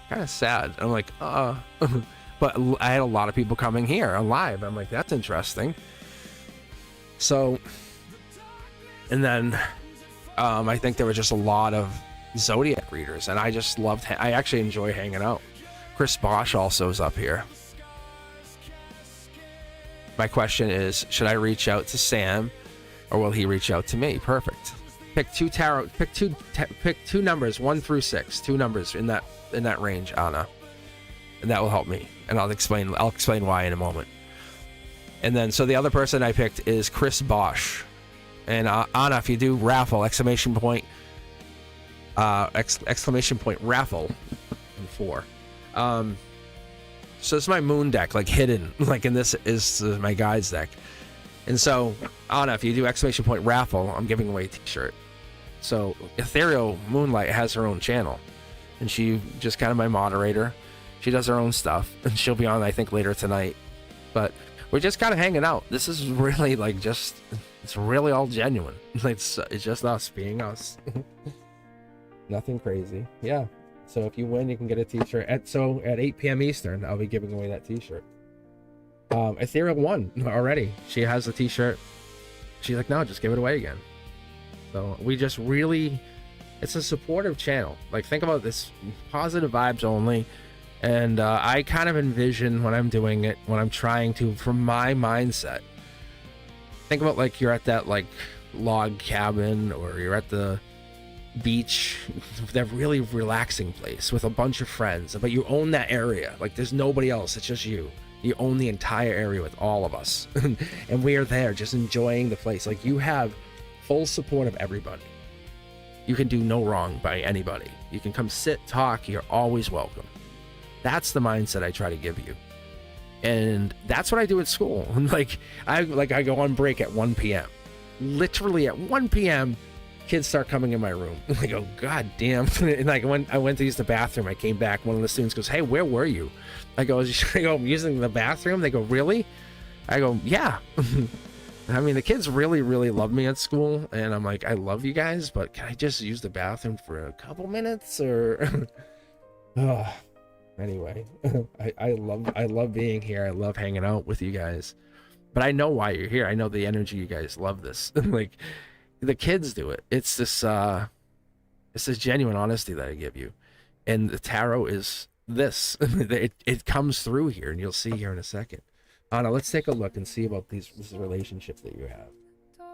kind of sad. I'm like, but I had a lot of people coming here on live. I'm like, that's interesting. So, and then I think there were just a lot of Zodiac readers, and I just loved. I actually enjoy hanging out. Chris Bosch also is up here. My question is, should I reach out to Sam, or will he reach out to me? Perfect. Pick two tarot. Pick two numbers, 1 through 6. 2 numbers in that range, Anna, and that will help me. And I'll explain why in a moment. And then, so the other person I picked is Chris Bosch. And Anna, if you do Raffle, exclamation point Raffle, and 4. So this is my moon deck, like hidden, like, and this is my guides deck. And so, Anna, if you do exclamation point Raffle, I'm giving away a t-shirt. So Ethereal Moonlight has her own channel, and she just kind of my moderator. She does her own stuff, and she'll be on, I think, later tonight. But we're just kind of hanging out. This is really like it's really all genuine. It's just us being us. Nothing crazy. Yeah. So if you win, you can get a t-shirt. At 8 p.m. Eastern, I'll be giving away that t-shirt. Ethereal won already. She has a t-shirt. She's like, no, just give it away again. So we just really, it's a supportive channel. Like, think about this, positive vibes only. And I kind of envision when I'm doing it, when I'm trying to, from my mindset, think about like you're at that like log cabin, or you're at the beach, that really relaxing place with a bunch of friends, but you own that area. Like, there's nobody else, it's just you own the entire area with all of us. And we are there just enjoying the place. Like, you have full support of everybody. You can do no wrong by anybody. You can come sit, talk, you're always welcome. That's the mindset I try to give you. And that's what I do at school. I go on break at 1 p.m. Literally at 1 p.m. kids start coming in my room. I go, God damn. And like, when I went to use the bathroom, I came back, one of the students goes, hey, where were you? I go, I'm using the bathroom. They go, really? I go, yeah. I mean, the kids really, really love me at school, and I'm like, I love you guys, but can I just use the bathroom for a couple minutes? Or anyway, I love being here. I love hanging out with you guys, but I know why you're here. I know the energy. You guys love this. Like, the kids do it. It's this genuine honesty that I give you, and the tarot is this. It comes through here, and you'll see here in a second. Anna, let's take a look and see about this relationship that you have.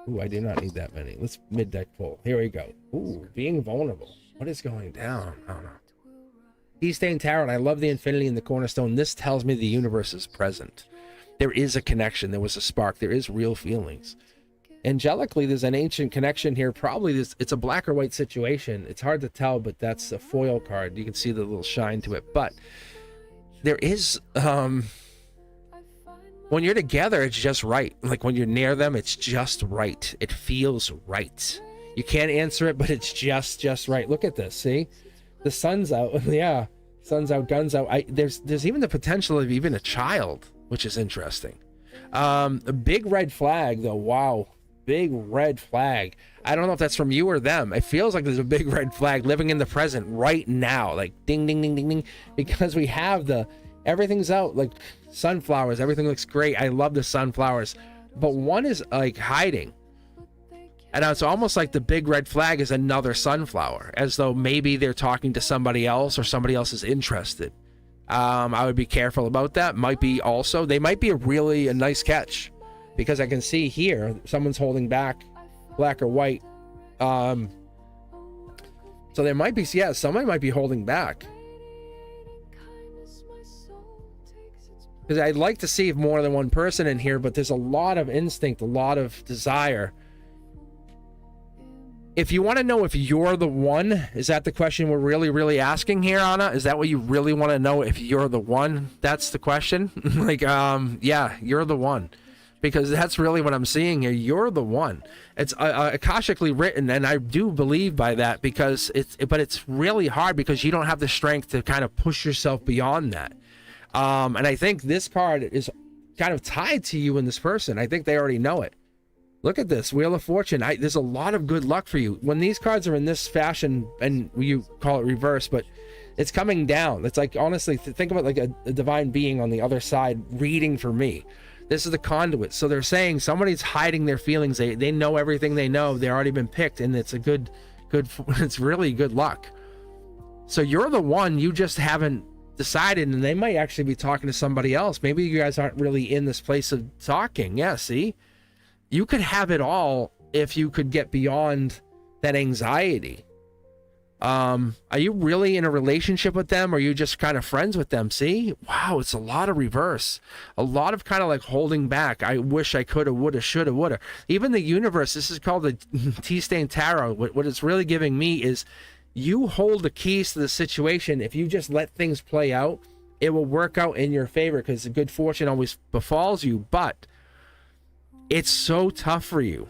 Ooh, I do not need that many. Let's mid-deck pull. Here we go. Ooh, being vulnerable. What is going down? I don't know. Keystone Tarot, I love the infinity in the cornerstone. This tells me the universe is present. There is a connection. There was a spark. There is real feelings. Angelically, there's an ancient connection here. Probably it's a black or white situation. It's hard to tell, but that's a foil card. You can see the little shine to it. But there is, when you're together, it's just right. Like, when you're near them, it's just right. It feels right. You can't answer it, but it's just right. Look at this. See, the sun's out. Yeah, sun's out, guns out. There's even the potential of even a child, which is interesting. A big red flag, though. Wow. Big red flag. I don't know if that's from you or them. It feels like there's a big red flag living in the present right now. Like, ding, ding, ding, ding, ding. Because we have everything's out. Like, sunflowers. Everything looks great. I love the sunflowers. But one is, like, hiding. And it's almost like the big red flag is another sunflower, as though maybe they're talking to somebody else or somebody else is interested. I would be careful about that. Might be also, they might be a nice catch, because I can see here someone's holding back, black or white. So there might be, yeah, somebody might be holding back. Because I'd like to see more than one person in here, but there's a lot of instinct, a lot of desire. If you want to know if you're the one, is that the question we're really asking here, Anna? Is that what you really want to know, if you're the one? That's the question? Like, yeah, you're the one. Because that's really what I'm seeing here. You're the one. It's akashically written, and I do believe by that, because but it's really hard because you don't have the strength to kind of push yourself beyond that. And I think this card is kind of tied to you and this person. I think they already know it. Look at this, Wheel of Fortune. There's a lot of good luck for you. When these cards are in this fashion, and you call it reverse, but it's coming down. It's like, honestly, think about like a divine being on the other side reading for me. This is the conduit. So they're saying somebody's hiding their feelings. They know everything they know. They've already been picked, and it's a good, it's really good luck. So you're the one, you just haven't decided, and they might actually be talking to somebody else. Maybe you guys aren't really in this place of talking. Yeah, see? You could have it all if you could get beyond that anxiety. Are you really in a relationship with them, or are you just kind of friends with them? See? Wow, it's a lot of reverse. A lot of kind of like holding back. I wish I coulda, woulda, shoulda, woulda. Even the universe, this is called the Tea Stain Tarot. What it's really giving me is, you hold the keys to the situation. If you just let things play out, it will work out in your favor, because good fortune always befalls you. But it's so tough for you.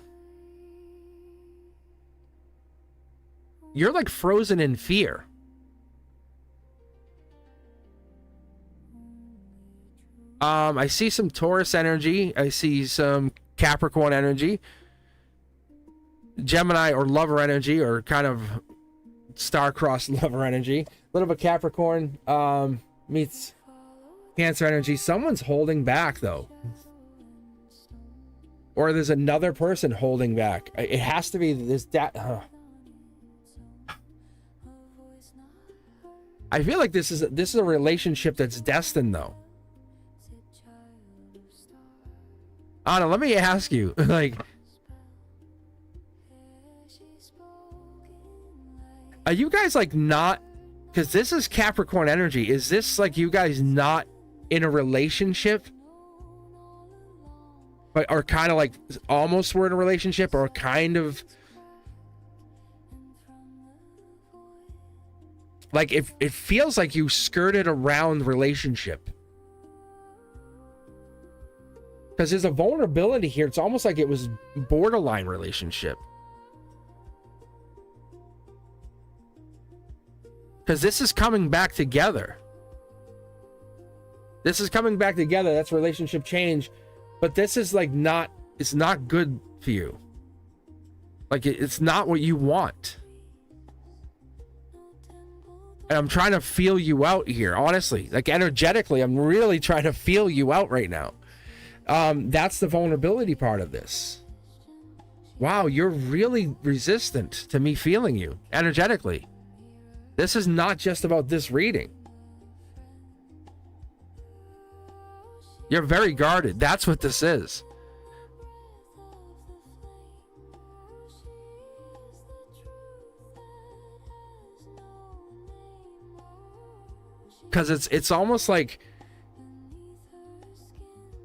You're like frozen in fear. I see some Taurus energy. I see some Capricorn energy. Gemini or lover energy, or kind of star-crossed lover energy. A little bit Capricorn meets Cancer energy. Someone's holding back, though. Or there's another person holding back. It has to be this. I feel like this is a relationship that's destined, though. Anna, let me ask you, like, are you guys like not? Because this is Capricorn energy. Is this like you guys not in a relationship? But are kind of like almost were in a relationship, or kind of like it feels like you skirted around the relationship, because there's a vulnerability here. It's almost like it was borderline relationship, because this is coming back together. This is coming back together. That's relationship change. But this is like not, it's not good for you. Like it's not what you want. And I'm trying to feel you out here, honestly. Like energetically, I'm really trying to feel you out right now. That's the vulnerability part of this. Wow, you're really resistant to me feeling you energetically. This is not just about this reading. You're very guarded. That's what this is. Because it's almost like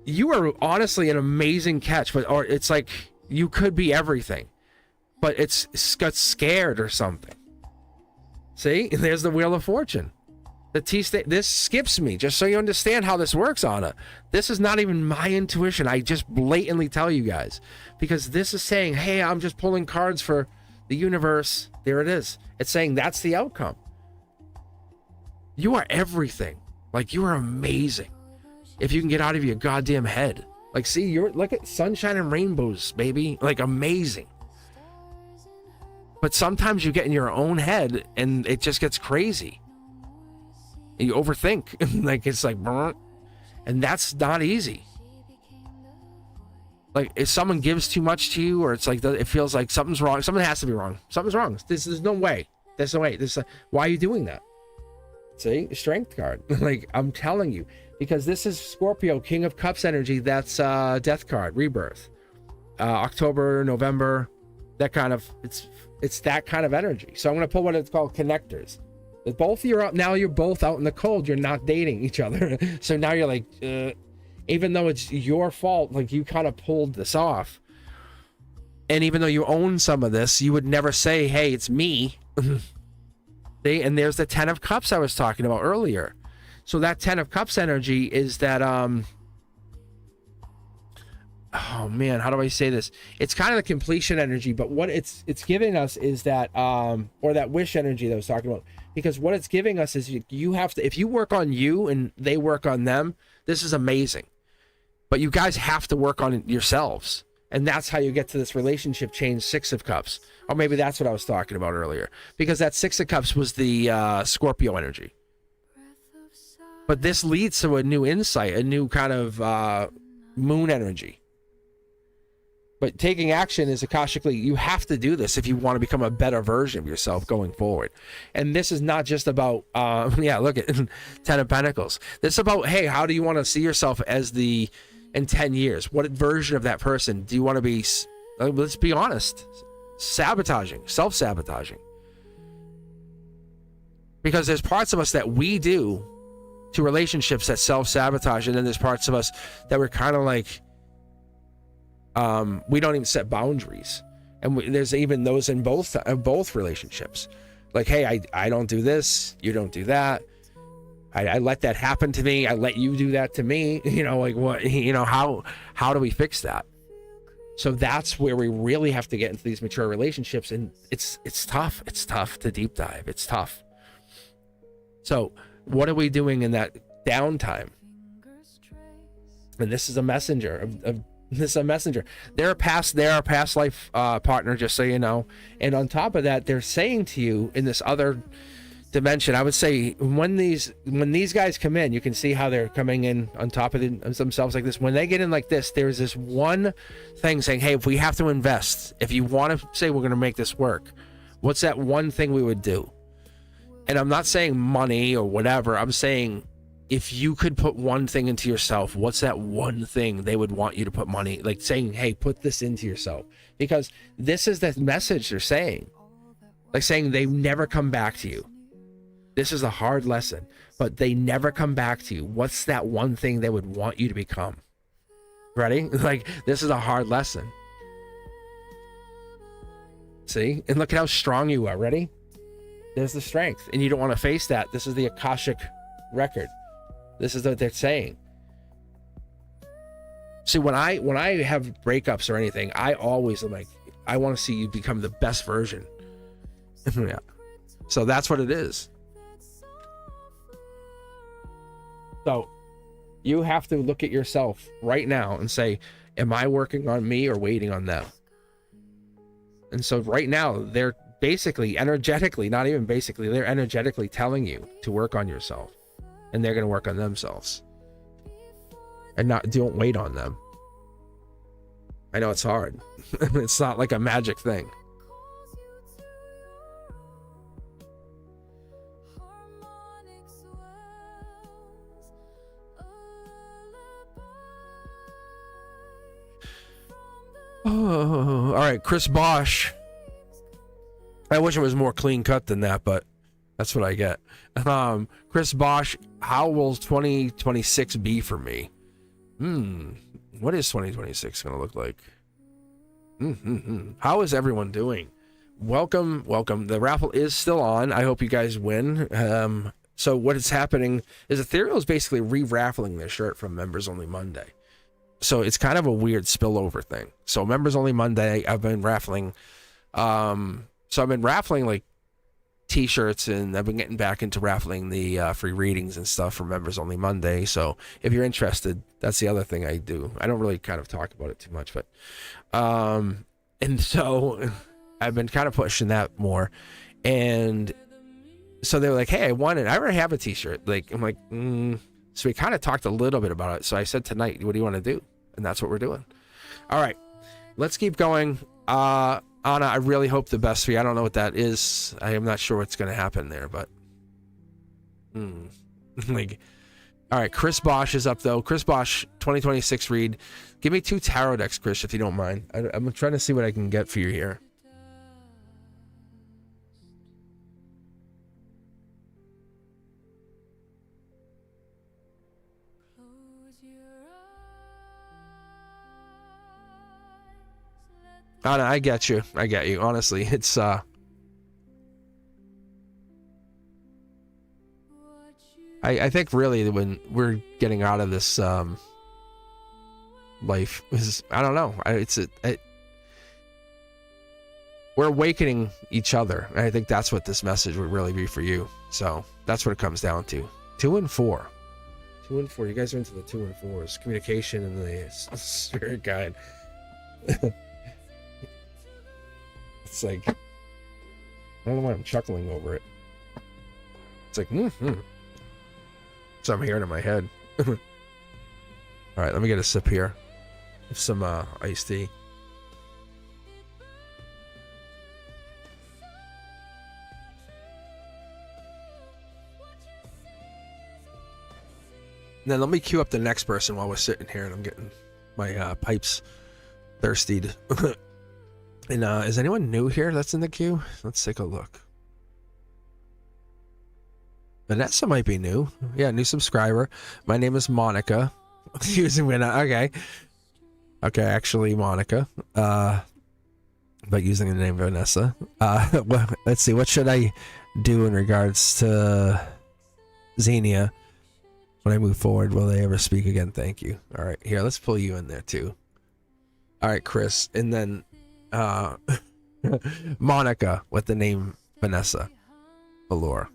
you are honestly an amazing catch, or it's like you could be everything, but it's got scared or something. See, there's the Wheel of Fortune. The this skips me, just so you understand how this works, Anna. This is not even my intuition. I just blatantly tell you guys, because this is saying, hey, I'm just pulling cards for the universe. There it is. It's saying that's the outcome. You are everything. Like, you are amazing. If you can get out of your goddamn head. Like, see, look at sunshine and rainbows, baby. Like, amazing. But sometimes you get in your own head and it just gets crazy. You overthink. Like, it's like, and that's not easy. Like if someone gives too much to you, or it's like it feels like something's wrong. Something has to be wrong. Something's wrong. There's no way. There's no way. Why are you doing that? See, strength card. Like I'm telling you, because this is Scorpio, King of Cups energy. That's death card, rebirth. October, November, that kind of it's that kind of energy. So I'm gonna pull what it's called connectors. If both you're out now, you're both out in the cold. You're not dating each other. So now you're like, even though it's your fault, like you kind of pulled this off. And even though you own some of this, you would never say, "Hey, it's me." And there's the 10 of Cups I was talking about earlier. So that 10 of Cups energy is that oh man, how do I say this? It's kind of the completion energy, but what it's giving us is that or that wish energy that I was talking about. Because what it's giving us is you have to, if you work on you and they work on them, this is amazing. But you guys have to work on it yourselves. And that's how you get to this relationship change, 6 of Cups. Or maybe that's what I was talking about earlier. Because that 6 of Cups was the Scorpio energy. But this leads to a new insight, a new kind of moon energy. But taking action is akashically, you have to do this if you want to become a better version of yourself going forward. And this is not just about, yeah, look at 10 of Pentacles. This is about, hey, how do you want to see yourself as in 10 years? What version of that person do you want to be? Let's be honest, sabotaging, self-sabotaging. Because there's parts of us that we do to relationships that self-sabotage, and then there's parts of us that we're kind of like, we don't even set boundaries, and there's even those in both relationships. Like, hey, I don't do this, you don't do that. I let that happen to me. I let you do that to me. You know, like what? You know, how do we fix that? So that's where we really have to get into these mature relationships, and it's tough. It's tough to deep dive. It's tough. So what are we doing in that downtime? And this is a messenger this is a messenger. They're a past life partner, just so you know. And on top of that, they're saying to you in this other dimension, I would say when these guys come in, you can see how they're coming in on top of themselves like this. When they get in like this, there's this one thing saying, hey, if we have to invest, if you want to say we're going to make this work, what's that one thing we would do? And I'm not saying money or whatever. I'm saying if you could put one thing into yourself, what's that one thing they would want you to put money, like saying, hey, put this into yourself? Because this is the message they're saying. Like saying they never come back to you. This is a hard lesson, but they never come back to you. What's that one thing they would want you to become? Ready? Like, this is a hard lesson. See? And look at how strong you are. Ready? There's the strength. And you don't want to face that. This is the Akashic record. This is what they're saying. See, when I have breakups or anything, I always am like, I want to see you become the best version. Yeah. So that's what it is. So you have to look at yourself right now and say, am I working on me or waiting on them? And so right now, they're basically energetically, not even basically, they're energetically telling you to work on yourself. And they're going to work on themselves. And don't wait on them. I know it's hard. It's not like a magic thing. Oh, all right, Chris Bosch. I wish it was more clean cut than that, but that's what I get. Chris Bosch, how will 2026 be for me? What is 2026 going to look like? How is everyone doing? Welcome. The raffle is still on. I hope you guys win. So what is happening is Ethereal is basically re-raffling their shirt from Members Only Monday. So it's kind of a weird spillover thing. So Members Only Monday, I've been raffling. So I've been raffling like t-shirts, and I've been getting back into raffling the free readings and stuff for Members Only Monday. So if you're interested, that's the other thing I do. I don't really kind of talk about it too much, but and so I've been kind of pushing that more. And so they were like, hey, I want it. I already have a t-shirt. Like, I'm like, So we kind of talked a little bit about it. So I said tonight, what do you want to do? And that's what we're doing. All right, let's keep going. Anna, I really hope the best for you. I don't know what that is. I am not sure what's going to happen there, but like, all right, Chris Bosch is up though. Chris Bosch, 2026 read. Give me 2 tarot decks, Chris, if you don't mind. I'm trying to see what I can get for you here. Anna, I get you. I get you. Honestly, it's I think really when we're getting out of this life is, I don't know. We're awakening each other. And I think that's what this message would really be for you. So that's what it comes down to. 2 and 4. 2 and 4. You guys are into the 2 and 4s. Communication and the spirit guide. It's like, I don't know why I'm chuckling over it. It's like, So I'm hearing in my head. All right, let me get a sip here of some iced tea. And then let me cue up the next person while we're sitting here and I'm getting my pipes thirstied. And is anyone new here that's in the queue? Let's take a look. Vanessa might be new. Yeah, new subscriber. My name is Monica. Using okay. Okay, actually Monica. But using the name Vanessa. Well, let's see. What should I do in regards to Xenia when I move forward? Will they ever speak again? Thank you. All right, here, let's pull you in there too. All right, Chris, and then Monica with the name Vanessa Valor.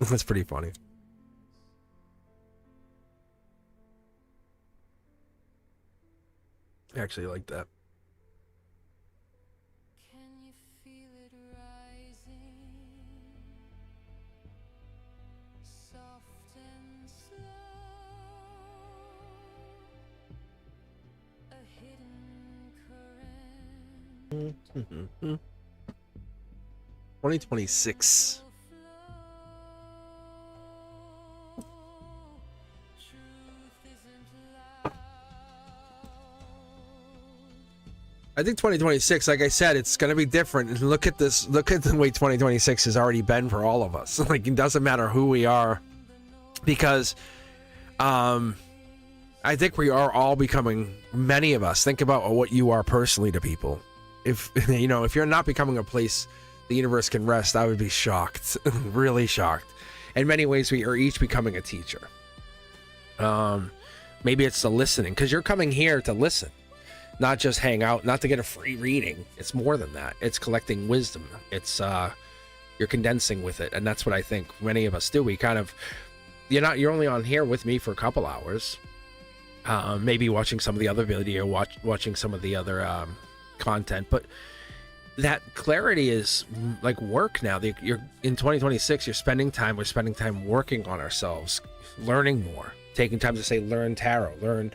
That's pretty funny. I actually like that. Can you feel it rising? Soft and slow. A hidden current. 2026. I think 2026, like I said, it's going to be different. And look at this. Look at the way 2026 has already been for all of us. Like, it doesn't matter who we are, because I think we are all becoming, many of us, think about what you are personally to people. If, you know, if you're not becoming a place the universe can rest, I would be shocked, really shocked. In many ways, we are each becoming a teacher. Maybe it's the listening, because you're coming here to listen. Not just hang out, not to get a free reading. It's more than that. It's collecting wisdom. It's you're condensing with it, and that's what I think many of us do. We kind of, you're only on here with me for a couple hours, maybe watching some of the other video, watching some of the other content, but that clarity is like work now. You're in 2026. We're spending time working on ourselves, learning more, taking time to say, learn tarot, learn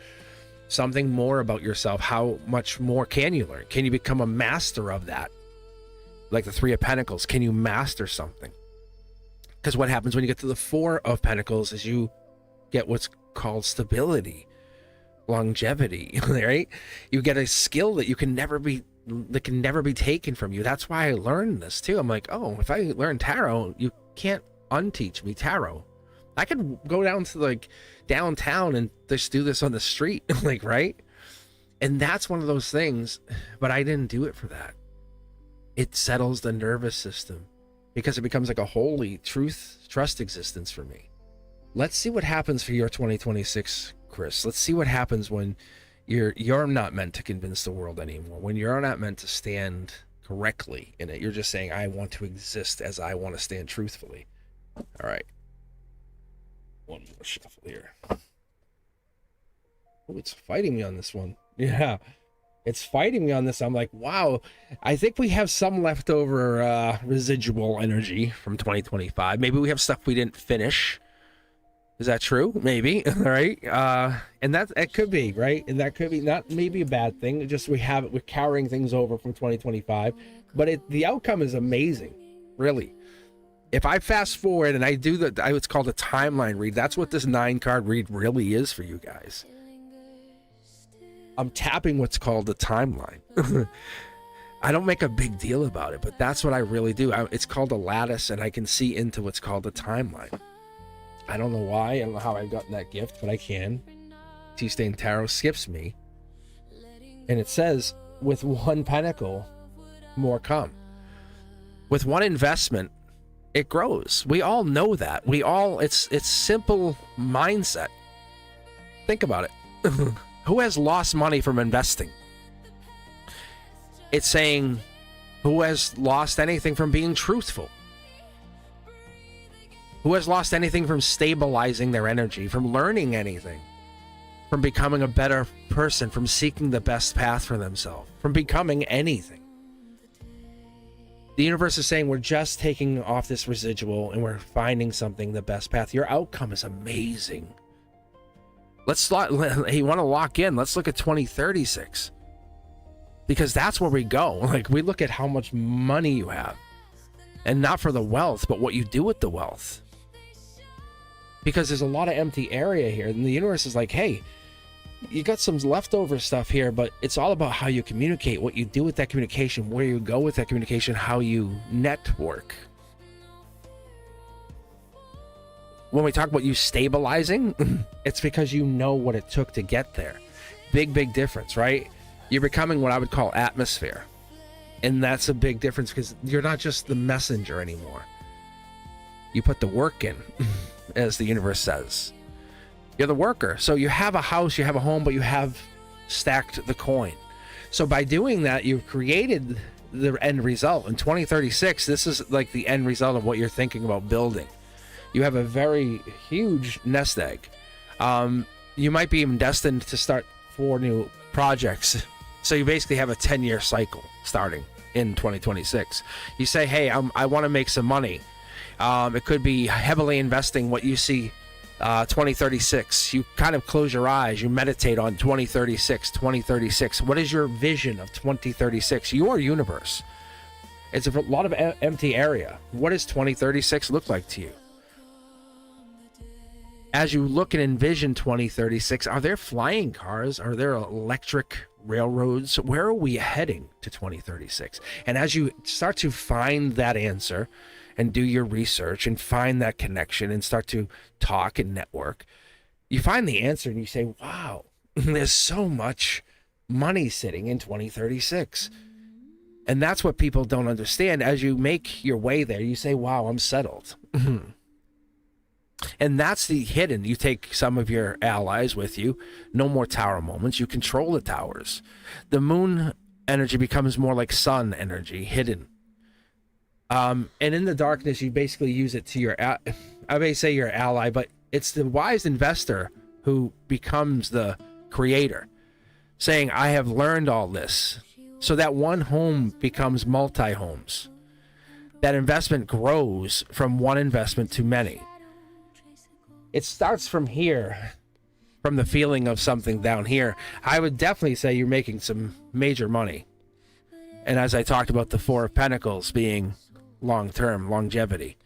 something more about yourself. How much more can you learn? Can you become a master of that? Like the 3 of Pentacles, can you master something? Because what happens when you get to the 4 of Pentacles is you get what's called stability, longevity, right? You get a skill that can never be taken from you. That's why I learned this too. I'm like, oh, if I learn tarot, you can't unteach me tarot. I could go down to like downtown and just do this on the street, like, right? And that's one of those things, but I didn't do it for that. It settles the nervous system because it becomes like a holy trust existence for me. Let's see what happens for your 2026, Chris. Let's see what happens when you're not meant to convince the world anymore. When you're not meant to stand correctly in it. You're just saying, I want to exist as I want to stand truthfully. All right. One more shuffle here. Oh, it's fighting me on this one. Yeah, it's fighting me on this. I'm like, wow, I think we have some leftover residual energy from 2025. Maybe we have stuff we didn't finish. Is that true? Maybe. Right? And that it could be, right? And that could be not maybe a bad thing. Just we're carrying things over from 2025, but the outcome is amazing, really. If I fast forward and I do it's called a timeline read. That's what this 9-card read really is for you guys. I'm tapping what's called the timeline. I don't make a big deal about it, but that's what I really do. It's called a lattice, and I can see into what's called a timeline. I don't know why. I don't know how I've gotten that gift, but I can. T-Stain Tarot skips me. And it says, with one pentacle, more come. With one investment, it grows. We all know that. It's simple mindset. Think about it. Who has lost money from investing? It's saying, who has lost anything from being truthful? Who has lost anything from stabilizing their energy, from learning anything, from becoming a better person, from seeking the best path for themselves, from becoming anything? The universe is saying we're just taking off this residual and we're finding something, the best path. Your outcome is amazing. You want to lock in? Let's look at 2036. Because that's where we go. Like, we look at how much money you have. And not for the wealth, but what you do with the wealth. Because there's a lot of empty area here. And the universe is like, hey, you got some leftover stuff here, but it's all about how you communicate, what you do with that communication, where you go with that communication, how you network. When we talk about you stabilizing, it's because you know what it took to get there. Big difference, right? You're becoming what I would call atmosphere. And that's a big difference because you're not just the messenger anymore. You put the work in, as the universe says. You're the worker. So you have a house, you have a home, but you have stacked the coin. So by doing that, you've created the end result. In 2036, this is like the end result of what you're thinking about building. You have a very huge nest egg. You might be even destined to start 4 new projects. So you basically have a 10-year cycle starting in 2026. You say, hey, I want to make some money. It could be heavily investing what you see 2036. You kind of close your eyes. You meditate on 2036. What is your vision of 2036? Your universe. It's a lot of empty area. What does 2036 look like to you? As you look and envision 2036, are there flying cars? Are there electric railroads? Where are we heading to 2036? And as you start to find that answer and do your research and find that connection and start to talk and network, you find the answer and you say, wow, there's so much money sitting in 2036. And that's what people don't understand. As you make your way there, you say, wow, I'm settled. And that's the hidden. You take some of your allies with you. No more tower moments. You control the towers. The moon energy becomes more like sun energy, hidden. And in the darkness, you basically use it to your, I may say your ally, but it's the wise investor who becomes the creator, saying, I have learned all this. So that one home becomes multi-homes. That investment grows from one investment to many. It starts from here, from the feeling of something down here. I would definitely say you're making some major money. And as I talked about the 4 of Pentacles being long-term, longevity,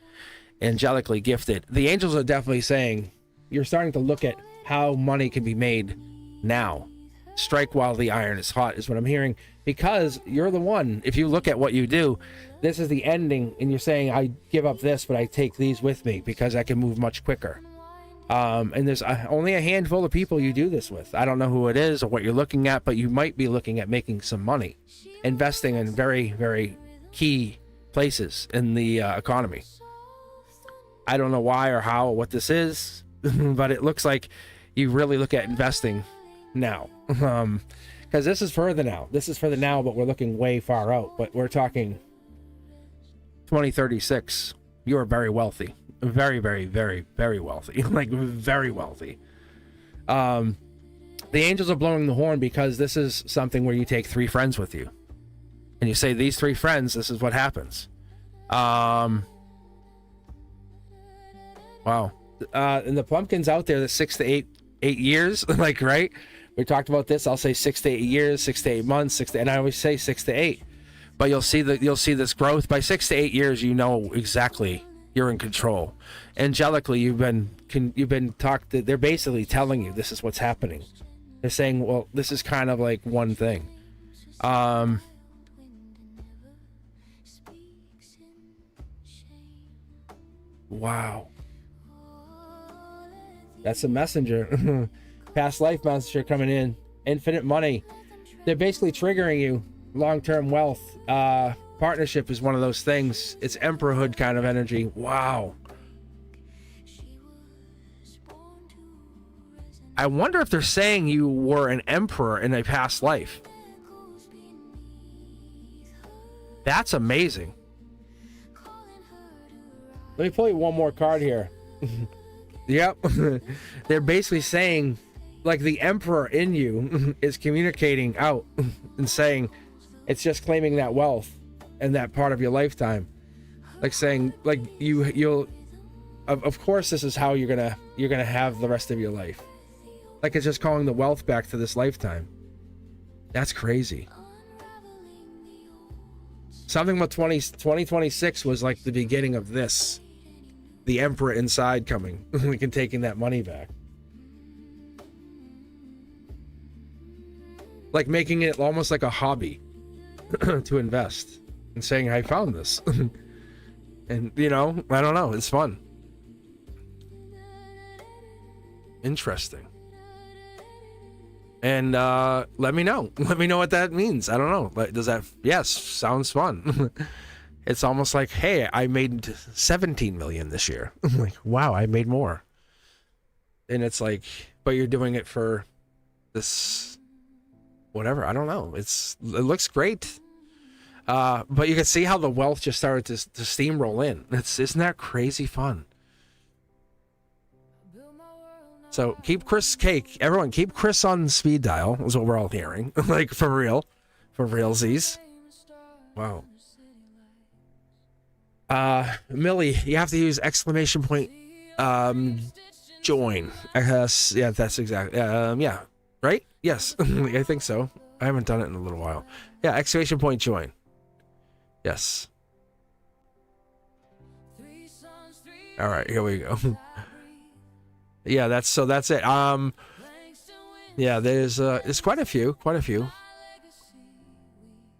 angelically gifted, the angels are definitely saying you're starting to look at how money can be made now. Strike while the iron is hot is what I'm hearing, because you're the one. If you look at what you do, this is the ending, and you're saying, I give up this, but I take these with me because I can move much quicker. And there's only a handful of people you do this with. I don't know who it is or what you're looking at, but you might be looking at making some money, investing in very, very key places in the economy. I don't know why or how or what this is, but it looks like you really look at investing now. Because this is further now. This is for the now, but we're looking way far out. But we're talking 2036. You are very wealthy. Very, very, very, very wealthy. Like, very wealthy. The angels are blowing the horn because this is something where you take 3 friends with you. And you say, these 3 friends, this is what happens. Wow. And the pumpkin's out there, the 6 to 8 years, like, right? We talked about this. I'll say 6 to 8 years, 6 to 8 months, and I always say 6 to 8. But you'll see this growth by 6 to 8 years. You know exactly you're in control. Angelically, you've been talked to. They're basically telling you this is what's happening. They're saying, well, this is kind of like one thing. Wow. That's a messenger. Past life messenger coming in. Infinite money. They're basically triggering you. Long-term wealth. Partnership is one of those things. It's emperorhood kind of energy. Wow. I wonder if they're saying you were an emperor in a past life. That's amazing. Let me pull you one more card here. Yep. They're basically saying, like, the emperor in you is communicating out and saying it's just claiming that wealth and that part of your lifetime. Like saying, like, you'll of course this is how you're gonna have the rest of your life. Like, it's just calling the wealth back to this lifetime. That's crazy. Something about 2026 was like the beginning of this. The emperor inside coming. We can taking that money back. Like making it almost like a hobby to invest and saying, I found this. And, you know, I don't know. It's fun. Interesting. And let me know. Let me know what that means. I don't know. Like, does that... Yes, sounds fun. It's almost like, hey, I made 17 million this year. I'm like, wow, I made more. And it's like, but you're doing it for this, whatever. I don't know. It looks great. But you can see how the wealth just started to steamroll in. Isn't that crazy fun? So keep Chris cake. Everyone, keep Chris on speed dial, is what we're all hearing. Like, for real. For realsies. Wow. Millie, you have to use exclamation point join. Yeah, that's exactly. Yeah, right? Yes. I think so. I haven't done it in a little while. Yeah, exclamation point join. Yes. All right, here we go. Yeah, that's it. Yeah, there's quite a few.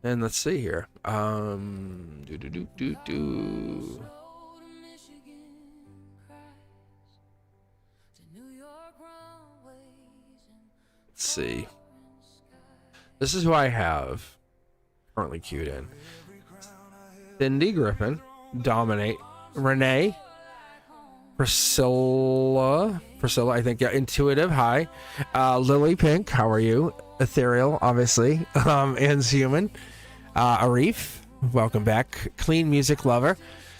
And let's see here. Let's see. This is who I have currently queued in. Cindy Griffin, Dominate, Renee, Priscilla, I think, yeah, Intuitive, hi. Lily Pink, how are you? Ethereal, obviously, and Human. Arif, welcome back. Clean Music Lover,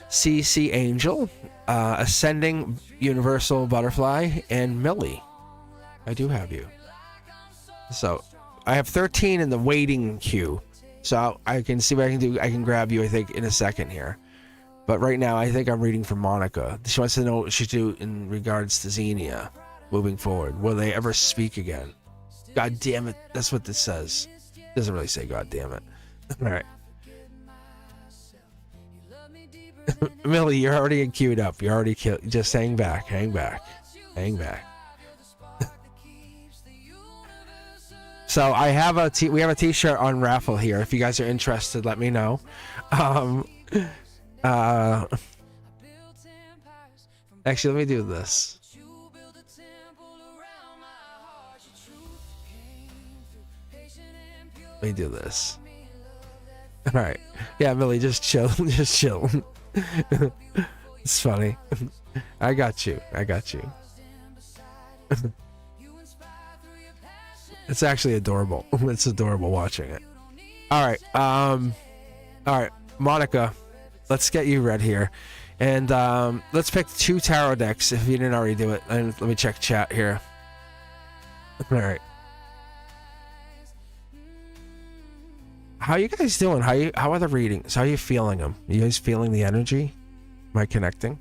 CC Angel, Ascending Universal Butterfly, and Millie. I do have you. So I have 13 in the waiting queue. So I can see what I can do. I can grab you, I think, in a second here. But right now, I think I'm reading for Monica. She wants to know what she do in regards to Xenia moving forward. Will they ever speak again? God damn it. That's what this says. It doesn't really say God damn it. All right. Millie, you're already queued up. You're already just hang back. So I have we have a t-shirt on Raffle here. If you guys are interested, let me know. Actually, let me do this. Let me do this. All right. Yeah, Millie, just chill. Just chill. It's funny. I got you. It's actually adorable. It's adorable watching it. All right, Monica, let's get you read here. And let's pick 2 tarot decks if you didn't already do it. And let me check chat here. All right. How you guys doing? How are the readings? How are you feeling them? You guys feeling the energy? Am I connecting?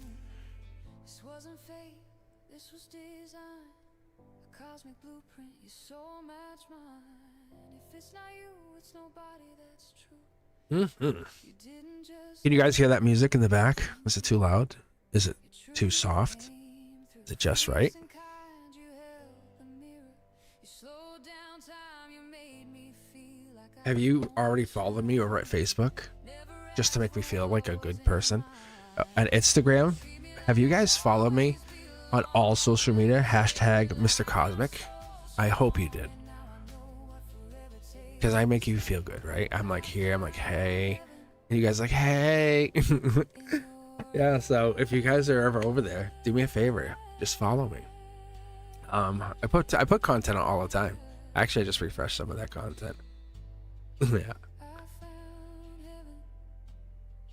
Can you guys hear that music in the back? Is it too loud? Is it too soft? Is it just right? Have you already followed me over at Facebook just to make me feel like a good person? On Instagram, have you guys followed me on all social media? Hashtag Mr. Cosmic. I hope you did. Because I make you feel good, right? I'm like here, I'm like, hey. And you guys are like, hey. Yeah, so if you guys are ever over there, do me a favor. Just follow me. I put content on all the time. Actually, I just refreshed some of that content. Yeah.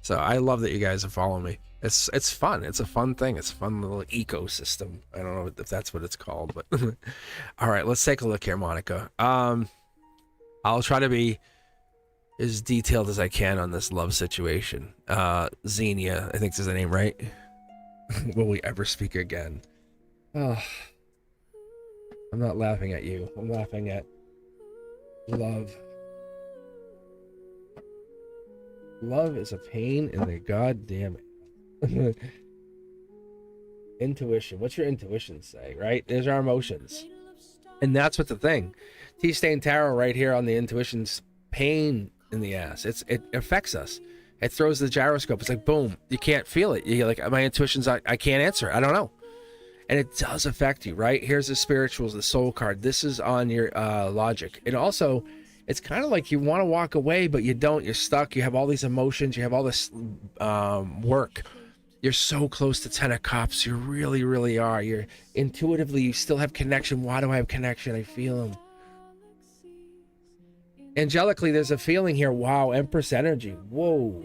So I love that you guys are following me. It's fun. It's a fun thing. It's a fun little ecosystem. I don't know if that's what it's called, but all right, let's take a look here, Monica. I'll try to be as detailed as I can on this love situation. Xenia, I think is the name, right? Will we ever speak again? Oh, I'm not laughing at you. I'm laughing at love. Love is a pain in the goddamn it. Intuition. What's your intuition say, right? There's our emotions. And that's what the thing. T-Stain Tarot right here on the intuition's pain in the ass. It affects us. It throws the gyroscope. It's like, boom, you can't feel it. You're like, my intuition's, I can't answer. I don't know. And it does affect you, right? Here's the spirituals, the soul card. This is on your logic. And also, it's kind of like you want to walk away, but you don't. You're stuck. You have all these emotions. You have all this work. You're so close to 10 of Cups. You really, really are. You're intuitively, you still have connection. Why do I have connection? I feel them. Angelically, there's a feeling here. Wow, Empress energy. Whoa.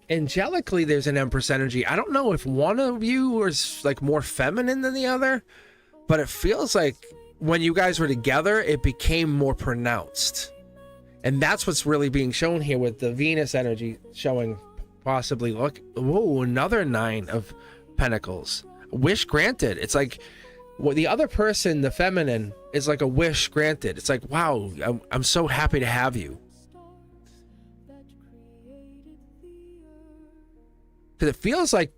Angelically, there's an Empress energy. I don't know if one of you is like more feminine than the other, but it feels like when you guys were together, it became more pronounced. And that's what's really being shown here with the Venus energy showing possibly, look, whoa, another 9 of Pentacles. Wish granted. It's like, well, the other person, the feminine, is like a wish granted. It's like, wow, I'm so happy to have you. Because it feels like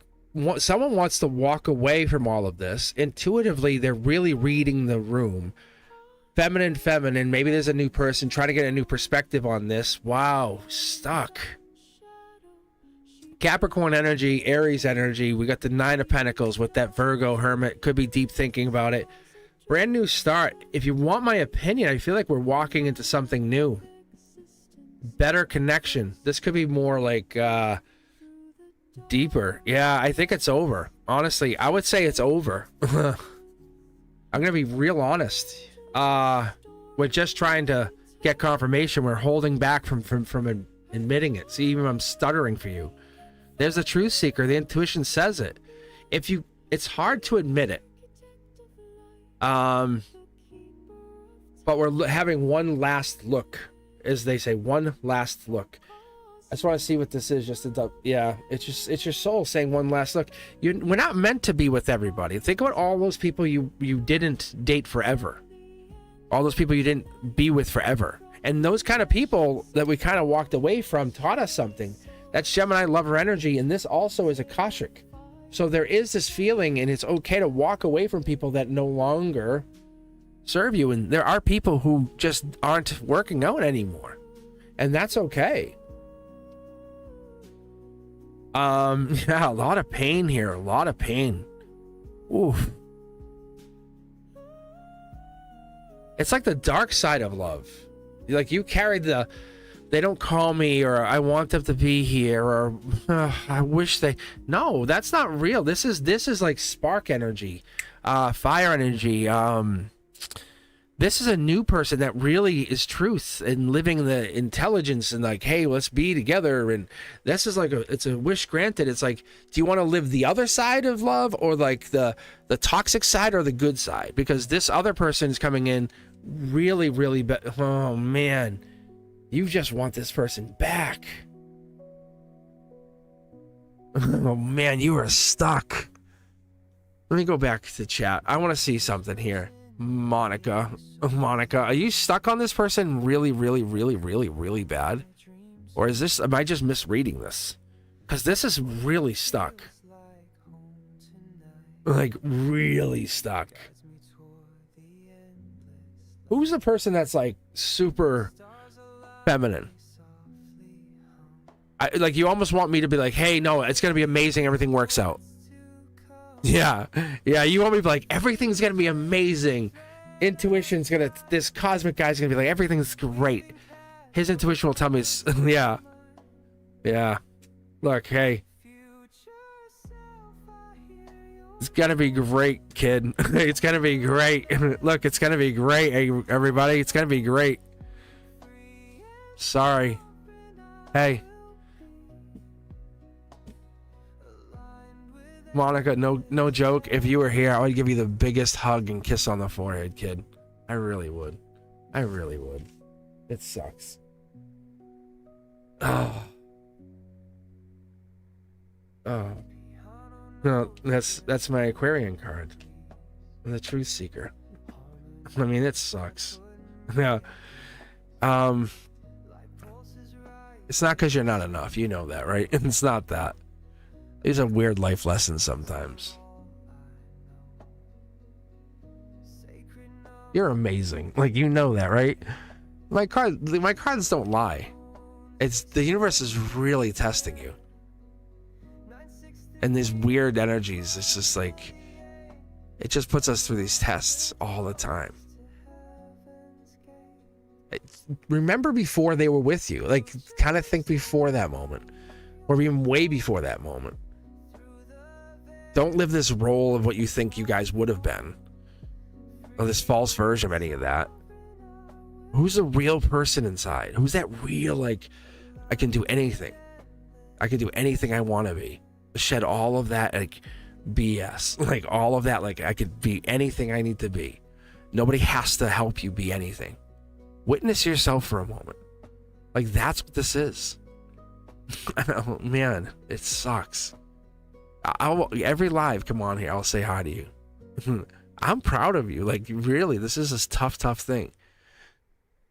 someone wants to walk away from all of this. Intuitively, they're really reading the room. Feminine, maybe there's a new person trying to get a new perspective on this. Wow, stuck. Capricorn energy, Aries energy. We got the 9 of Pentacles with that Virgo Hermit. Could be deep thinking about it. Brand new start. If you want my opinion, I feel like we're walking into something new. Better connection. This could be more like deeper. Yeah, I think it's over. Honestly, I would say it's over. I'm gonna be real honest. We're just trying to get confirmation. We're holding back from admitting it. See, even I'm stuttering for you. There's a truth seeker. The intuition says it. It's hard to admit it. But we're having one last look, as they say, one last look. I just want to see what this is. Yeah, it's your soul saying one last look. We're not meant to be with everybody. Think about all those people you didn't date forever. All those people you didn't be with forever. And those kind of people that we kind of walked away from taught us something. That's Gemini lover energy, and this also is Akashic. So there is this feeling, and it's okay to walk away from people that no longer serve you. And there are people who just aren't working out anymore. And that's okay. Yeah, a lot of pain here. A lot of pain. Oof. It's like the dark side of love. Like you carried they don't call me, or I want them to be here, or I wish they. No, that's not real. This is like spark energy, fire energy. This is a new person that really is truth and living the intelligence and like, hey, let's be together. And this is like it's a wish granted. It's like, do you want to live the other side of love, or like the toxic side, or the good side? Because this other person is coming in really, really oh man, you just want this person back. Oh man, you are stuck. Let me go back to chat. I want to see something here. Monica, are you stuck on this person really, really, really, really, really bad? Or is this, am I just misreading this? Because this is really stuck. Like, really stuck. Who's the person that's like super feminine? Like, you almost want me to be like, hey, no, it's going to be amazing. Everything works out. Yeah. You want me to be like, everything's going to be amazing. Intuition's going to, this cosmic guy's going to be like, everything's great. His intuition will tell me, yeah. Look, hey. It's going to be great, kid. It's going to be great. Look, it's going to be great, everybody. It's going to be great. Sorry. Hey. Monica, no joke. If you were here, I would give you the biggest hug and kiss on the forehead, kid. I really would. It sucks. Oh. No, that's my Aquarian card. The Truth Seeker. I mean, it sucks. Yeah. It's not because you're not enough. You know that, right? It's not that. These are weird life lessons sometimes. You're amazing. Like, you know that, right? My cards don't lie. It's the universe is really testing you. And these weird energies, it's just like, it just puts us through these tests all the time. Remember before they were with you. Like, kind of think before that moment. Or even way before that moment. Don't live this role of what you think you guys would have been. Or this false version of any of that. Who's the real person inside? Who's that real, like, I can do anything. I can do anything I want to be. Shed all of that, like, BS. Like, all of that, like, I could be anything I need to be. Nobody has to help you be anything. Witness yourself for a moment. Like, that's what this is. Oh, man, it sucks. Every live, come on here, I'll say hi to you. I'm proud of you. Like, really, this is a tough thing.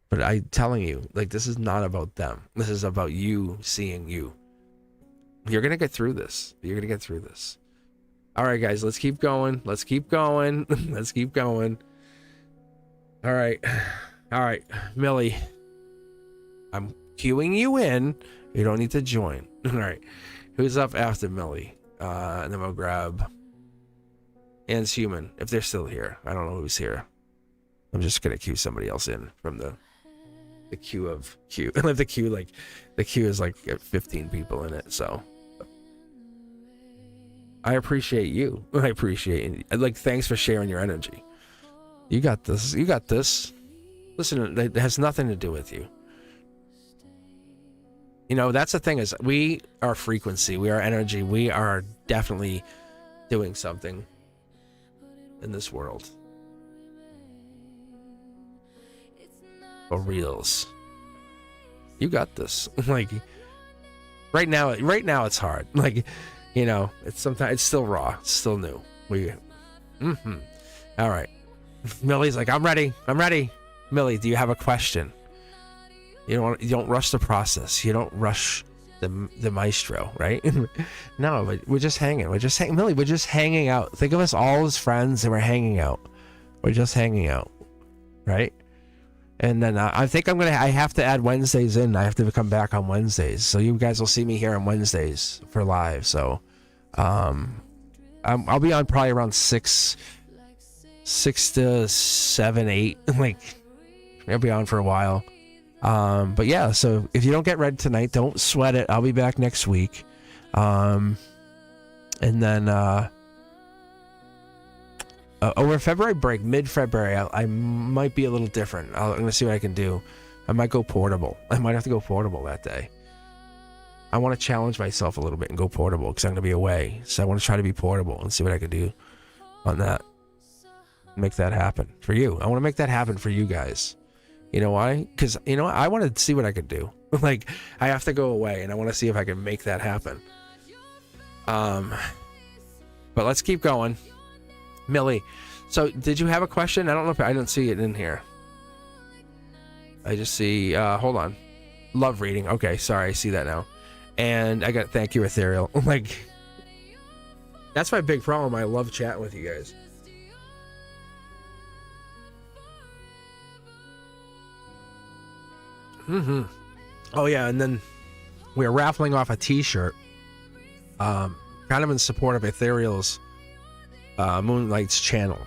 But I'm telling you, like, this is not about them. This is about you seeing you. You're going to get through this. All right, guys, let's keep going. Let's keep going. All right, Millie. I'm queuing you in. You don't need to join. All right. Who's up after Millie? And then we'll grab Ann's Human, if they're still here. I don't know who's here. I'm just going to queue somebody else in from the queue of queue. The queue is like 15 people in it, so. I appreciate you. I appreciate it. Like, thanks for sharing your energy. You got this. Listen, it has nothing to do with you. You know, that's the thing, is we are frequency, we are energy, we are definitely doing something in this world. For reals. You got this. Like, right now it's hard. Like, you know, it's still raw, it's still new. All right. Millie's like, I'm ready. Millie, do you have a question? You don't rush the process. You don't rush the maestro, right? No, but we're just hanging. Millie, we're just hanging out. Think of us all as friends, and we're hanging out. We're just hanging out, right? And then I think I have to add Wednesdays in. I have to come back on Wednesdays, so you guys will see me here on Wednesdays for live. So, I'll be on probably around 6 to 7, 8. Like, I'll be on for a while. But yeah, so if you don't get read tonight, don't sweat it. I'll be back next week. And then over February break, mid-February, I might be a little different. I'm going to see what I can do. I might go portable. I might have to go portable that day. I want to challenge myself a little bit and go portable because I'm going to be away. So I want to try to be portable and see what I can do on that. Make that happen for you. I want to make that happen for you guys. You know why? Because, you know, I want to see what I could do. Like, I have to go away, and I want to see if I can make that happen. But let's keep going. Millie, So did you have a question? I don't know if I didn't see it in here. I just see, hold on. Love reading. Okay, sorry, I see that now. And I got thank you, Ethereal. Like, that's my big problem. I love chatting with you guys. Oh yeah, and then we're raffling off a t-shirt. Kind of in support of Ethereal's Moonlight's channel.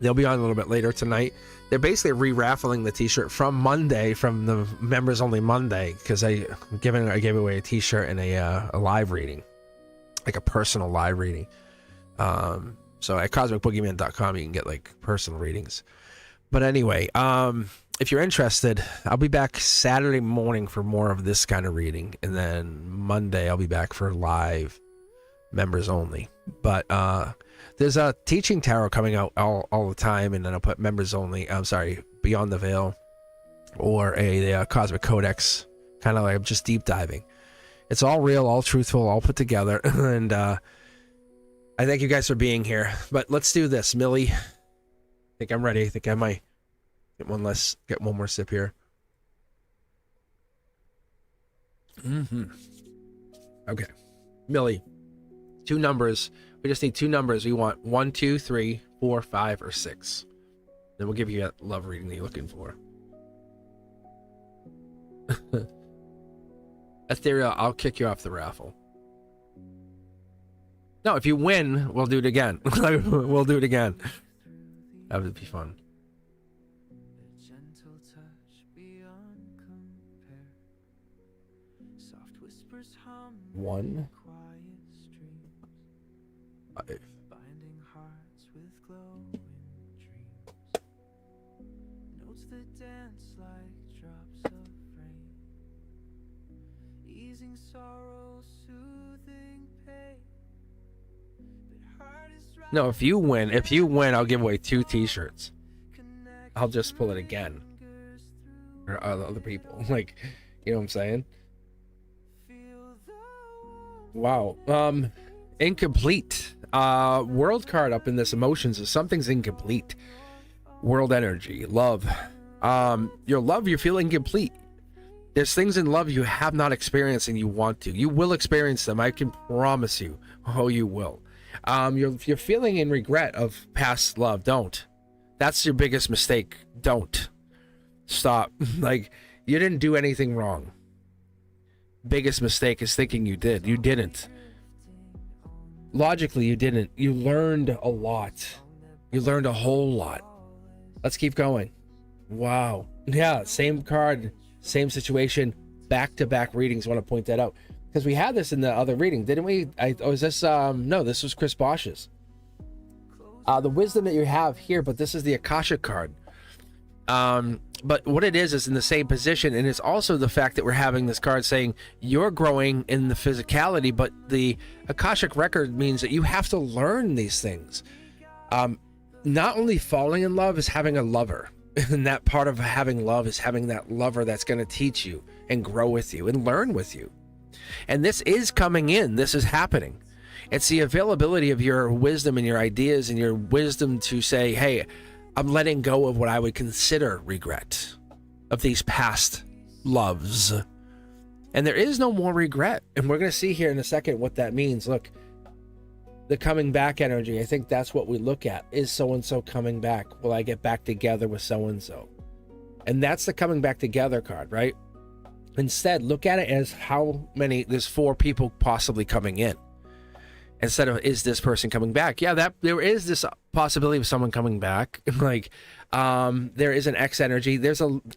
They'll be on a little bit later tonight. They're basically re-raffling the t-shirt from Monday, from the members only Monday, because I gave away a t-shirt and a live reading, like a personal live reading. So at cosmicboogeyman.com you can get like personal readings. But anyway, if you're interested, I'll be back Saturday morning for more of this kind of reading, and then Monday I'll be back for live members only. But there's a teaching tarot coming out all the time, and then I'll put members only. I'm sorry, Beyond the Veil, or a Cosmic Codex, kind of like just deep diving. It's all real, all truthful, all put together, and I thank you guys for being here. But let's do this, Millie. I think I'm ready. I think I might get one more sip here. Okay, Millie. 2 numbers. We just need 2 numbers. We want 1, 2, 3, 4, 5, or 6. Then we'll give you that love reading that you're looking for. Ethereal, I'll kick you off the raffle. No, if you win, we'll do it again. We'll do it again. That would be fun. 1, 5. Binding hearts with glowing dreams. Notes that dance like drops of rain. Easing sorrow, soothing pain. But heart is dry. No, if you win, I'll give away 2 t-shirts. I'll just pull it again. Or other people. Like, you know what I'm saying? Wow. Incomplete. World card up in this emotions is something's incomplete. World energy, love. Your love, you feel incomplete. There's things in love you have not experienced and you want to. You will experience them. I can promise you. Oh, you will. You're feeling in regret of past love. Don't. That's your biggest mistake. Don't. Stop. Like, you didn't do anything wrong. Biggest mistake is thinking you did. You didn't. Logically, you didn't. You learned a lot. You learned a whole lot. Let's keep going. Wow. Yeah, same card, same situation, back-to-back readings. I want to point that out. Because we had this in the other reading, didn't we? Was this, no, this was Chris Bosch's. The wisdom that you have here, but this is the Akasha card. But what it is in the same position, and it's also the fact that we're having this card saying you're growing in the physicality, but the Akashic record means that you have to learn these things. Not only falling in love is having a lover, and that part of having love is having that lover that's going to teach you and grow with you and learn with you. And this is coming in. This is happening. It's the availability of your wisdom and your ideas and your wisdom to say, hey, I'm letting go of what I would consider regret of these past loves. And there is no more regret. And we're going to see here in a second what that means. Look, the coming back energy, I think that's what we look at. Is so-and-so coming back? Will I get back together with so-and-so? And that's the coming back together card, right? Instead, look at it as how many, there's 4 people possibly coming in. Instead of, is this person coming back? Yeah, that there is this possibility of someone coming back. Like, there is an X energy.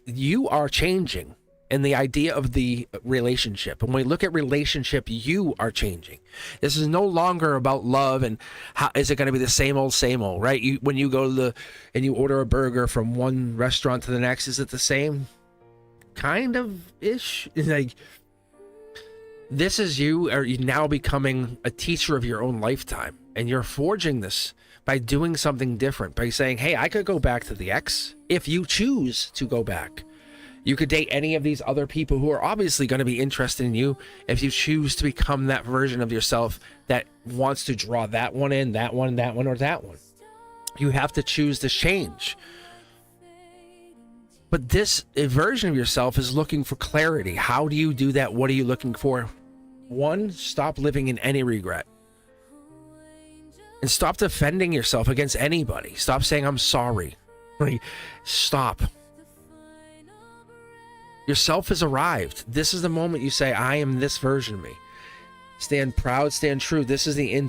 You are changing in the idea of the relationship. And when we look at relationship, you are changing. This is no longer about love and how is it going to be the same old, right? When you go to and you order a burger from one restaurant to the next, is it the same? Kind of ish. Like, this is you now becoming a teacher of your own lifetime, and you're forging this by doing something different, by saying, hey, I could go back to the ex if you choose to go back. You could date any of these other people who are obviously going to be interested in you if you choose to become that version of yourself that wants to draw that one in, that one, or that one. You have to choose to change. But this version of yourself is looking for clarity. How do you do that? What are you looking for? One, stop living in any regret. And stop defending yourself against anybody. Stop saying, I'm sorry. Like, stop. Yourself has arrived. This is the moment you say, I am this version of me. Stand proud, stand true. This is the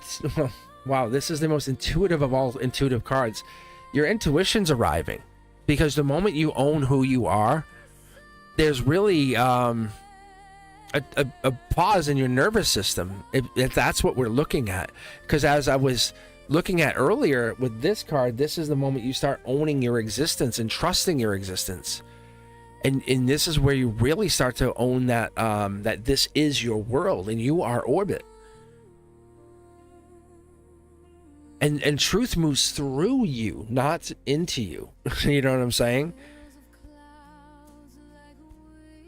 wow, this is the most intuitive of all intuitive cards. Your intuition's arriving, because the moment you own who you are, there's really a pause in your nervous system, if that's what we're looking at. Because as I was looking at earlier with this card, this is the moment you start owning your existence and trusting your existence. And this is where you really start to own that that this is your world and you are orbit. And truth moves through you, not into you. You know what I'm saying?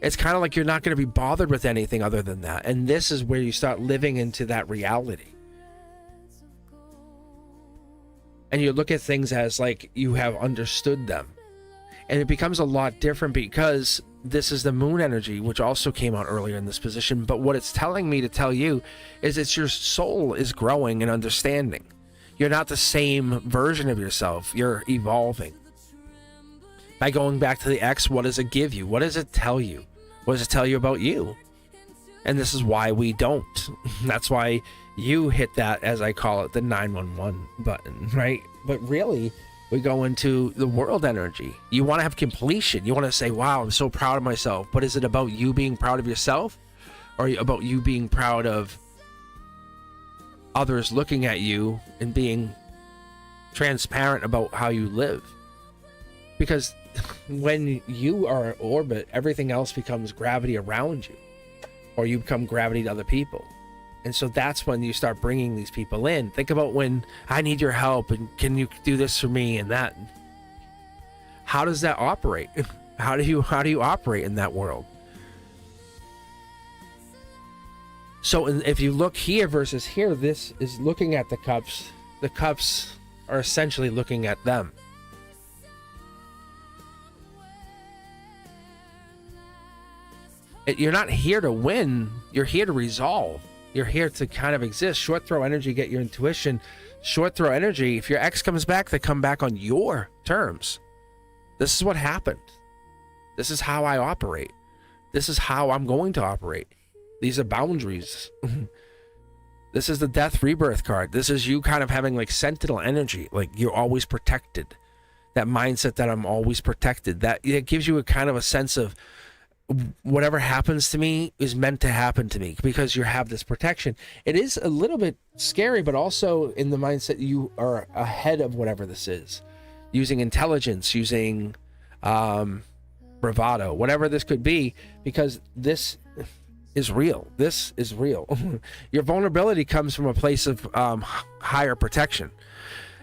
It's kind of like you're not going to be bothered with anything other than that. And this is where you start living into that reality. And you look at things as like you have understood them. And it becomes a lot different because this is the moon energy, which also came out earlier in this position. But what it's telling me to tell you is that your soul is growing and understanding. You're not the same version of yourself. You're evolving. By going back to the X, what does it give you? What does it tell you? What does it tell you about you? And this is why we don't. That's why you hit that, as I call it, the 911 button, right? But really, we go into the world energy. You want to have completion. You want to say, wow, I'm so proud of myself. But is it about you being proud of yourself? Or about you being proud of others looking at you and being transparent about how you live? Because when you are in orbit, everything else becomes gravity around you, or you become gravity to other people. And so that's when you start bringing these people in. Think about when I need your help and can you do this for me and that. How does that operate? How do you operate in that world? So if you look here versus here, this is looking at the cups. The cups are essentially looking at them. You're not here to win. You're here to resolve. You're here to kind of exist. Short throw energy, get your intuition. Short throw energy, if your ex comes back, they come back on your terms. This is what happened. This is how I operate. This is how I'm going to operate. These are boundaries. This is the death rebirth card. This is you kind of having like sentinel energy. Like you're always protected. That mindset that I'm always protected. That it gives you a kind of a sense of whatever happens to me is meant to happen to me because you have this protection. It is a little bit scary, but also in the mindset you are ahead of whatever this is. Using intelligence, using bravado, whatever this could be, because this is real. This is real. Your vulnerability comes from a place of higher protection.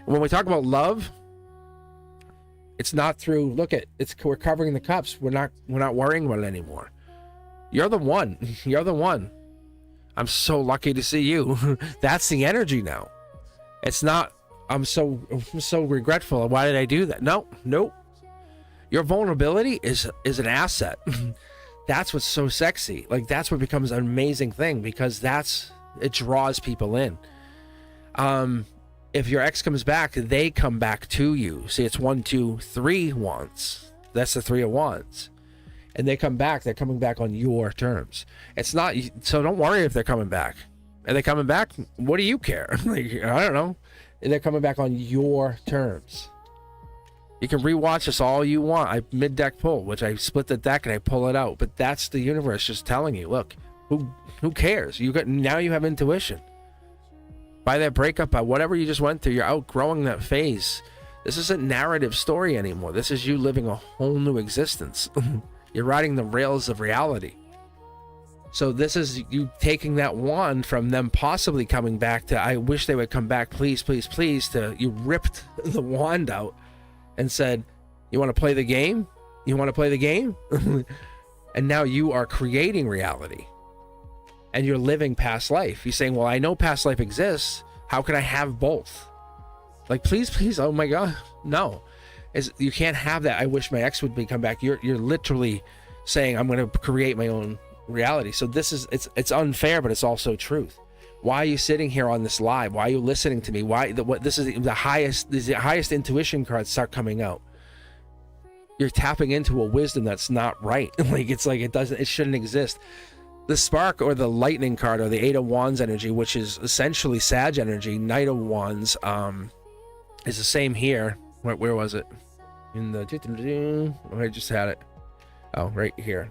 When we talk about love, it's not through, we're covering the cups. We're not worrying about it anymore. You're the one. You're the one. I'm so lucky to see you. That's the energy now. It's not, I'm so regretful. Why did I do that? Nope. Your vulnerability is an asset. That's what's so sexy. Like that's what becomes an amazing thing because it draws people in. If your ex comes back, they come back to you. See, it's 1, 2, 3 wands. That's the 3 of wands. And they come back, they're coming back on your terms. It's not, so don't worry if they're coming back. Are they coming back? What do you care? Like, I don't know. They're coming back on your terms. You can rewatch this all you want. I mid-deck pull, which I split the deck and I pull it out. But that's the universe just telling you, look, who cares? Now you have intuition. By that breakup, by whatever you just went through, you're outgrowing that phase. This isn't narrative story anymore. This is you living a whole new existence. You're riding the rails of reality. So this is you taking that wand from them possibly coming back to, I wish they would come back, please, please, please, to you ripped the wand out and said, you want to play the game? You want to play the game? And now you are creating reality. And you're living past life. You're saying, well, I know past life exists. How can I have both? Like, please, please, oh my God, no. You can't have that. I wish my ex would come back. You're literally saying I'm going to create my own reality. So this is, it's unfair, but it's also truth. Why are you sitting here on this live? Why are you listening to me? Why, this is the highest intuition cards start coming out. You're tapping into a wisdom that's not right. Like, it's like, it shouldn't exist. The spark or the lightning card or the 8 of Wands energy, which is essentially Sag energy, Knight of Wands, is the same here. Where was it? In the, I just had it. Oh, right here.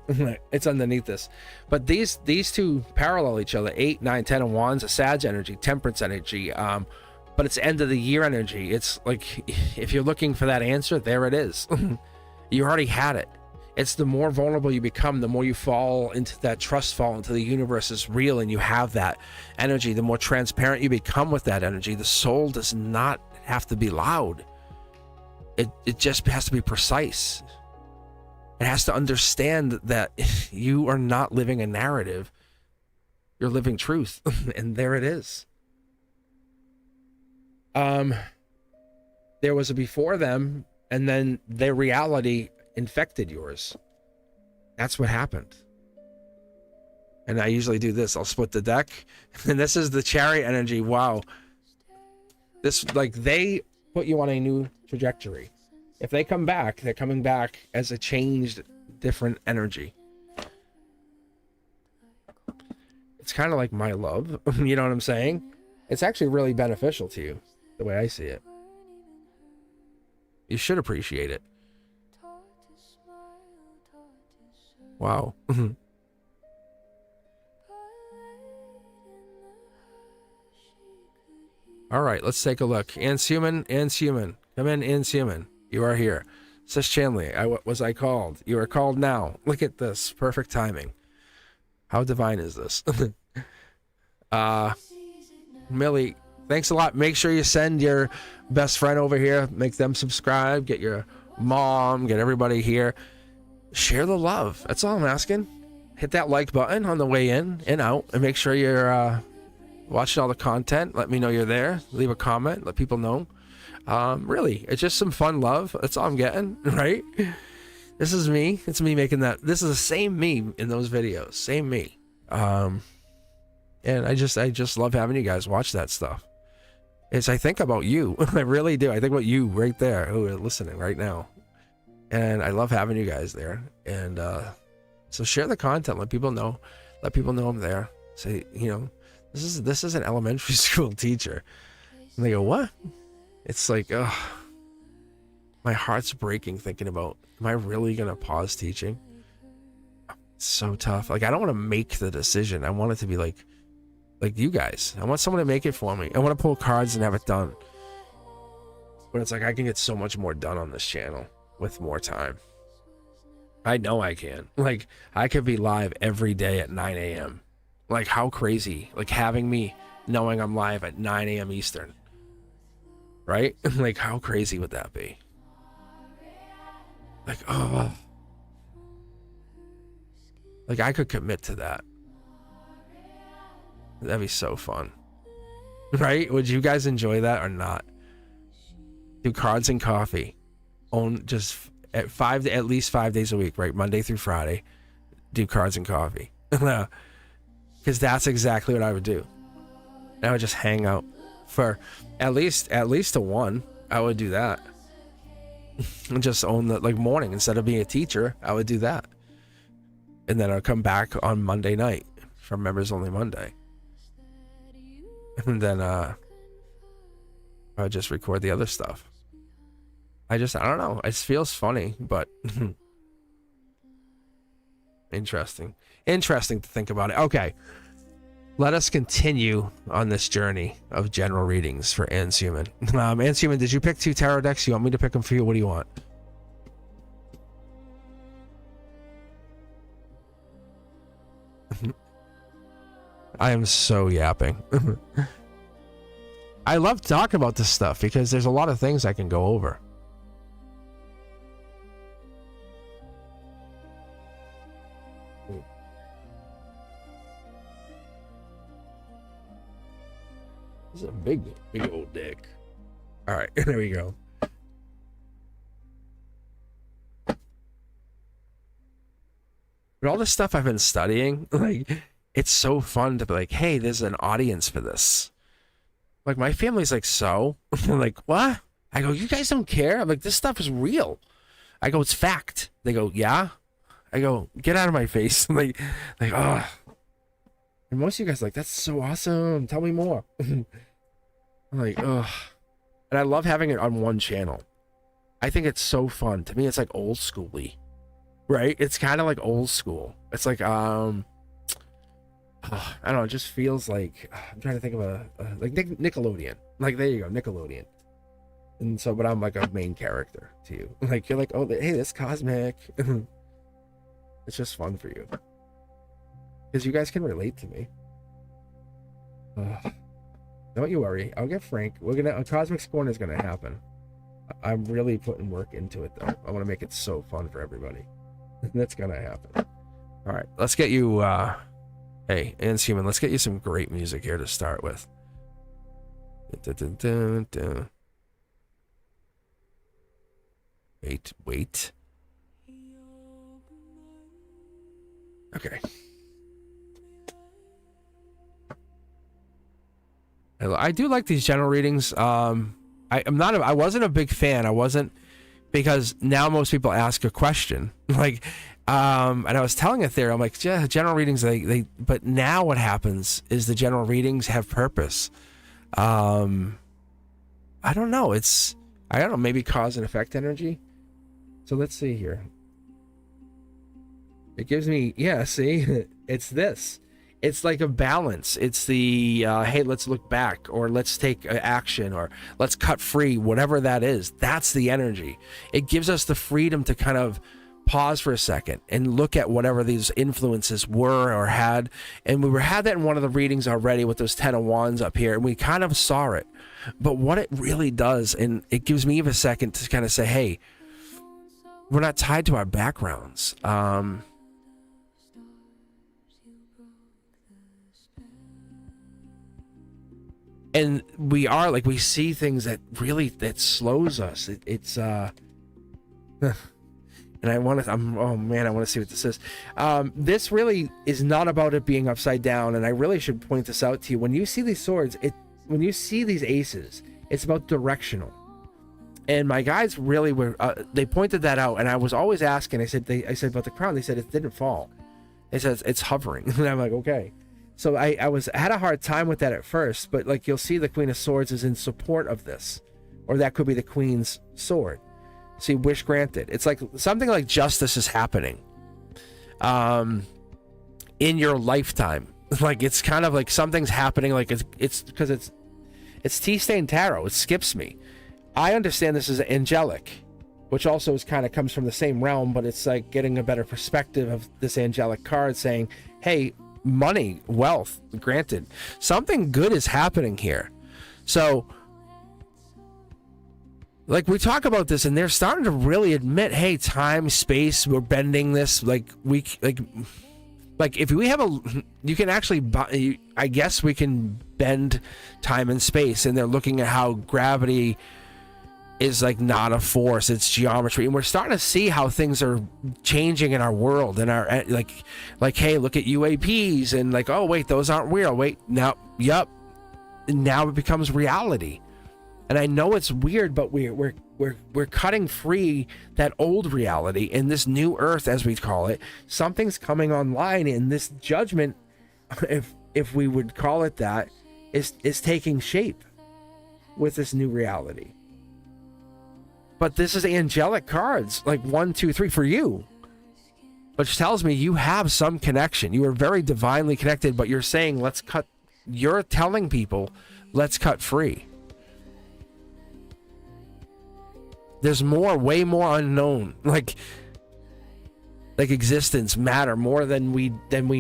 It's underneath this. But these two parallel each other. 8, 9, 10 of Wands, a Sag energy, Temperance energy. But it's end of the year energy. It's like, if you're looking for that answer, there it is. You already had it. It's the more vulnerable you become, the more you fall into that trust fall into the universe is real, and you have that energy. The more transparent you become with that energy. The soul does not have to be loud. It just has to be precise. It has to understand that you are not living a narrative. You're living truth. And there it is. There was a before them, and then their reality infected yours. That's what happened. And I usually do this. I'll split the deck. And this is the Chariot energy. Wow. This, like, they put you on a new trajectory. If they come back, they're coming back as a changed, different energy. It's kind of like my love. You know what I'm saying? It's actually really beneficial to you, the way I see it. You should appreciate it. Wow. All right, let's take a look. Anshuman. Come in, Anshuman. You are here. Says Chanley, what was I called? You are called now. Look at this. Perfect timing. How divine is this? Millie, thanks a lot. Make sure you send your best friend over here. Make them subscribe. Get your mom. Get everybody here. Share the love. That's all I'm asking. Hit that like button on the way in and out. And make sure you're watching all the content. Let me know you're there. Leave a comment. Let people know. Really, it's just some fun love. That's all I'm getting, right? This is me. It's me making that. This is the same me in those videos. Same me. And I just love having you guys watch that stuff. I think about you. I really do. I think about you right there who are listening right now. And I love having you guys there. And so share the content. Let people know. Let people know I'm there. Say, you know, this is an elementary school teacher. And they go, what? It's like, oh, my heart's breaking thinking about, am I really going to pause teaching? It's so tough. Like, I don't want to make the decision. I want it to be like you guys. I want someone to make it for me. I want to pull cards and have it done. But it's like, I can get so much more done on this channel with more time. I know I can. Like, I could be live every day at 9 a.m. Like, how crazy. Like, having me knowing I'm live at 9 a.m. Eastern. Right? Like, how crazy would that be? Like, oh. Like, I could commit to that. That'd be so fun. Right? Would you guys enjoy that or not? Do cards and coffee. Own just at least 5 days a week, right? Monday through Friday. Do cards and coffee. Because that's exactly what I would do. I would just hang out for at least a one. I would do that. And just own the morning. Instead of being a teacher, I would do that. And then I'd come back on Monday night for Members Only Monday. And then I would just record the other stuff. I don't know. It feels funny, but interesting to think about it. Okay. Let us continue on this journey of general readings for Anshuman. Anshuman, did you pick 2 tarot decks? You want me to pick them for you? What do you want? I am so yapping. I love talking about this stuff because there's a lot of things I can go over. This is a big old deck. All right, there we go. But all the stuff I've been studying, like, it's so fun to be like, hey, there's an audience for this. Like, my family's like, so? I'm like, what? I go, you guys don't care? I'm like, this stuff is real. I go, it's fact. They go, yeah? I go, get out of my face. I'm like, oh. And most of you guys are like, that's so awesome. Tell me more. I'm like, ugh. And I love having it on one channel. I think it's so fun. To me, it's like old schooly. Right? It's kind of like old school. It's like, I don't know. It just feels like, I'm trying to think of like Nickelodeon. Like, there you go, Nickelodeon. And so, but I'm like a main character to you. Like, you're like, oh, hey, that's Cosmic. It's just fun for you. Because you guys can relate to me. Don't you worry. I'll get Frank. A Cosmic's Corner is gonna happen. I'm really putting work into it, though. I want to make it so fun for everybody. That's gonna happen. All right, let's get you, hey, Human, let's get you some great music here to start with. Wait. Okay. I do like these general readings. I wasn't a big fan. I wasn't, because now most people ask a question. Like, and I was telling Ethereum, I'm like, yeah, general readings, but now what happens is the general readings have purpose. I don't know. Maybe cause and effect energy. So let's see here. It gives me, yeah, see, it's this. It's like a balance. It's the, hey, let's look back, or let's take action, or let's cut free, whatever that is. That's the energy. It gives us the freedom to kind of pause for a second and look at whatever these influences were or had. And we had that in one of the readings already with those 10 of Wands up here, and we kind of saw it. But what it really does, and it gives me even a second to kind of say, hey, we're not tied to our backgrounds. And we are, like, we see things that slows us. It's and I want to, I want to see what this is. This really is not about it being upside down. And I really should point this out to you. When you see these swords, when you see these aces, it's about directional. And my guys really were, they pointed that out. And I was always asking, I said about the crown. They said it didn't fall. It says it's hovering. And I'm like, okay. So I had a hard time with that at first, but like, you'll see the Queen of Swords is in support of this, or that could be the Queen's sword. See, wish granted. It's like something like justice is happening in your lifetime. Like, it's kind of like something's happening. Like, it's because it's T-Stain Tarot. It skips me. I understand this is angelic, which also is kind of comes from the same realm, but it's like getting a better perspective of this angelic card saying, hey, money, wealth, granted, something good is happening here. So, like, we talk about this, and they're starting to really admit, hey, time, space, we're bending this. Like, if we have you can actually buy, I guess we can bend time and space, and they're looking at how gravity is like not a force, it's geometry, and we're starting to see how things are changing in our world, and our like hey, look at UAPs, and like, oh wait, those aren't real, wait, now it becomes reality. And I know it's weird, but we're cutting free that old reality in this new earth, as we call it. Something's coming online, and this judgment, if we would call it that, is taking shape with this new reality. But this is angelic cards, like 1, 2, 3 for you, which tells me you have some connection. You are very divinely connected, but you're saying, you're telling people, let's cut free. There's way more unknown, like existence, matter, more than we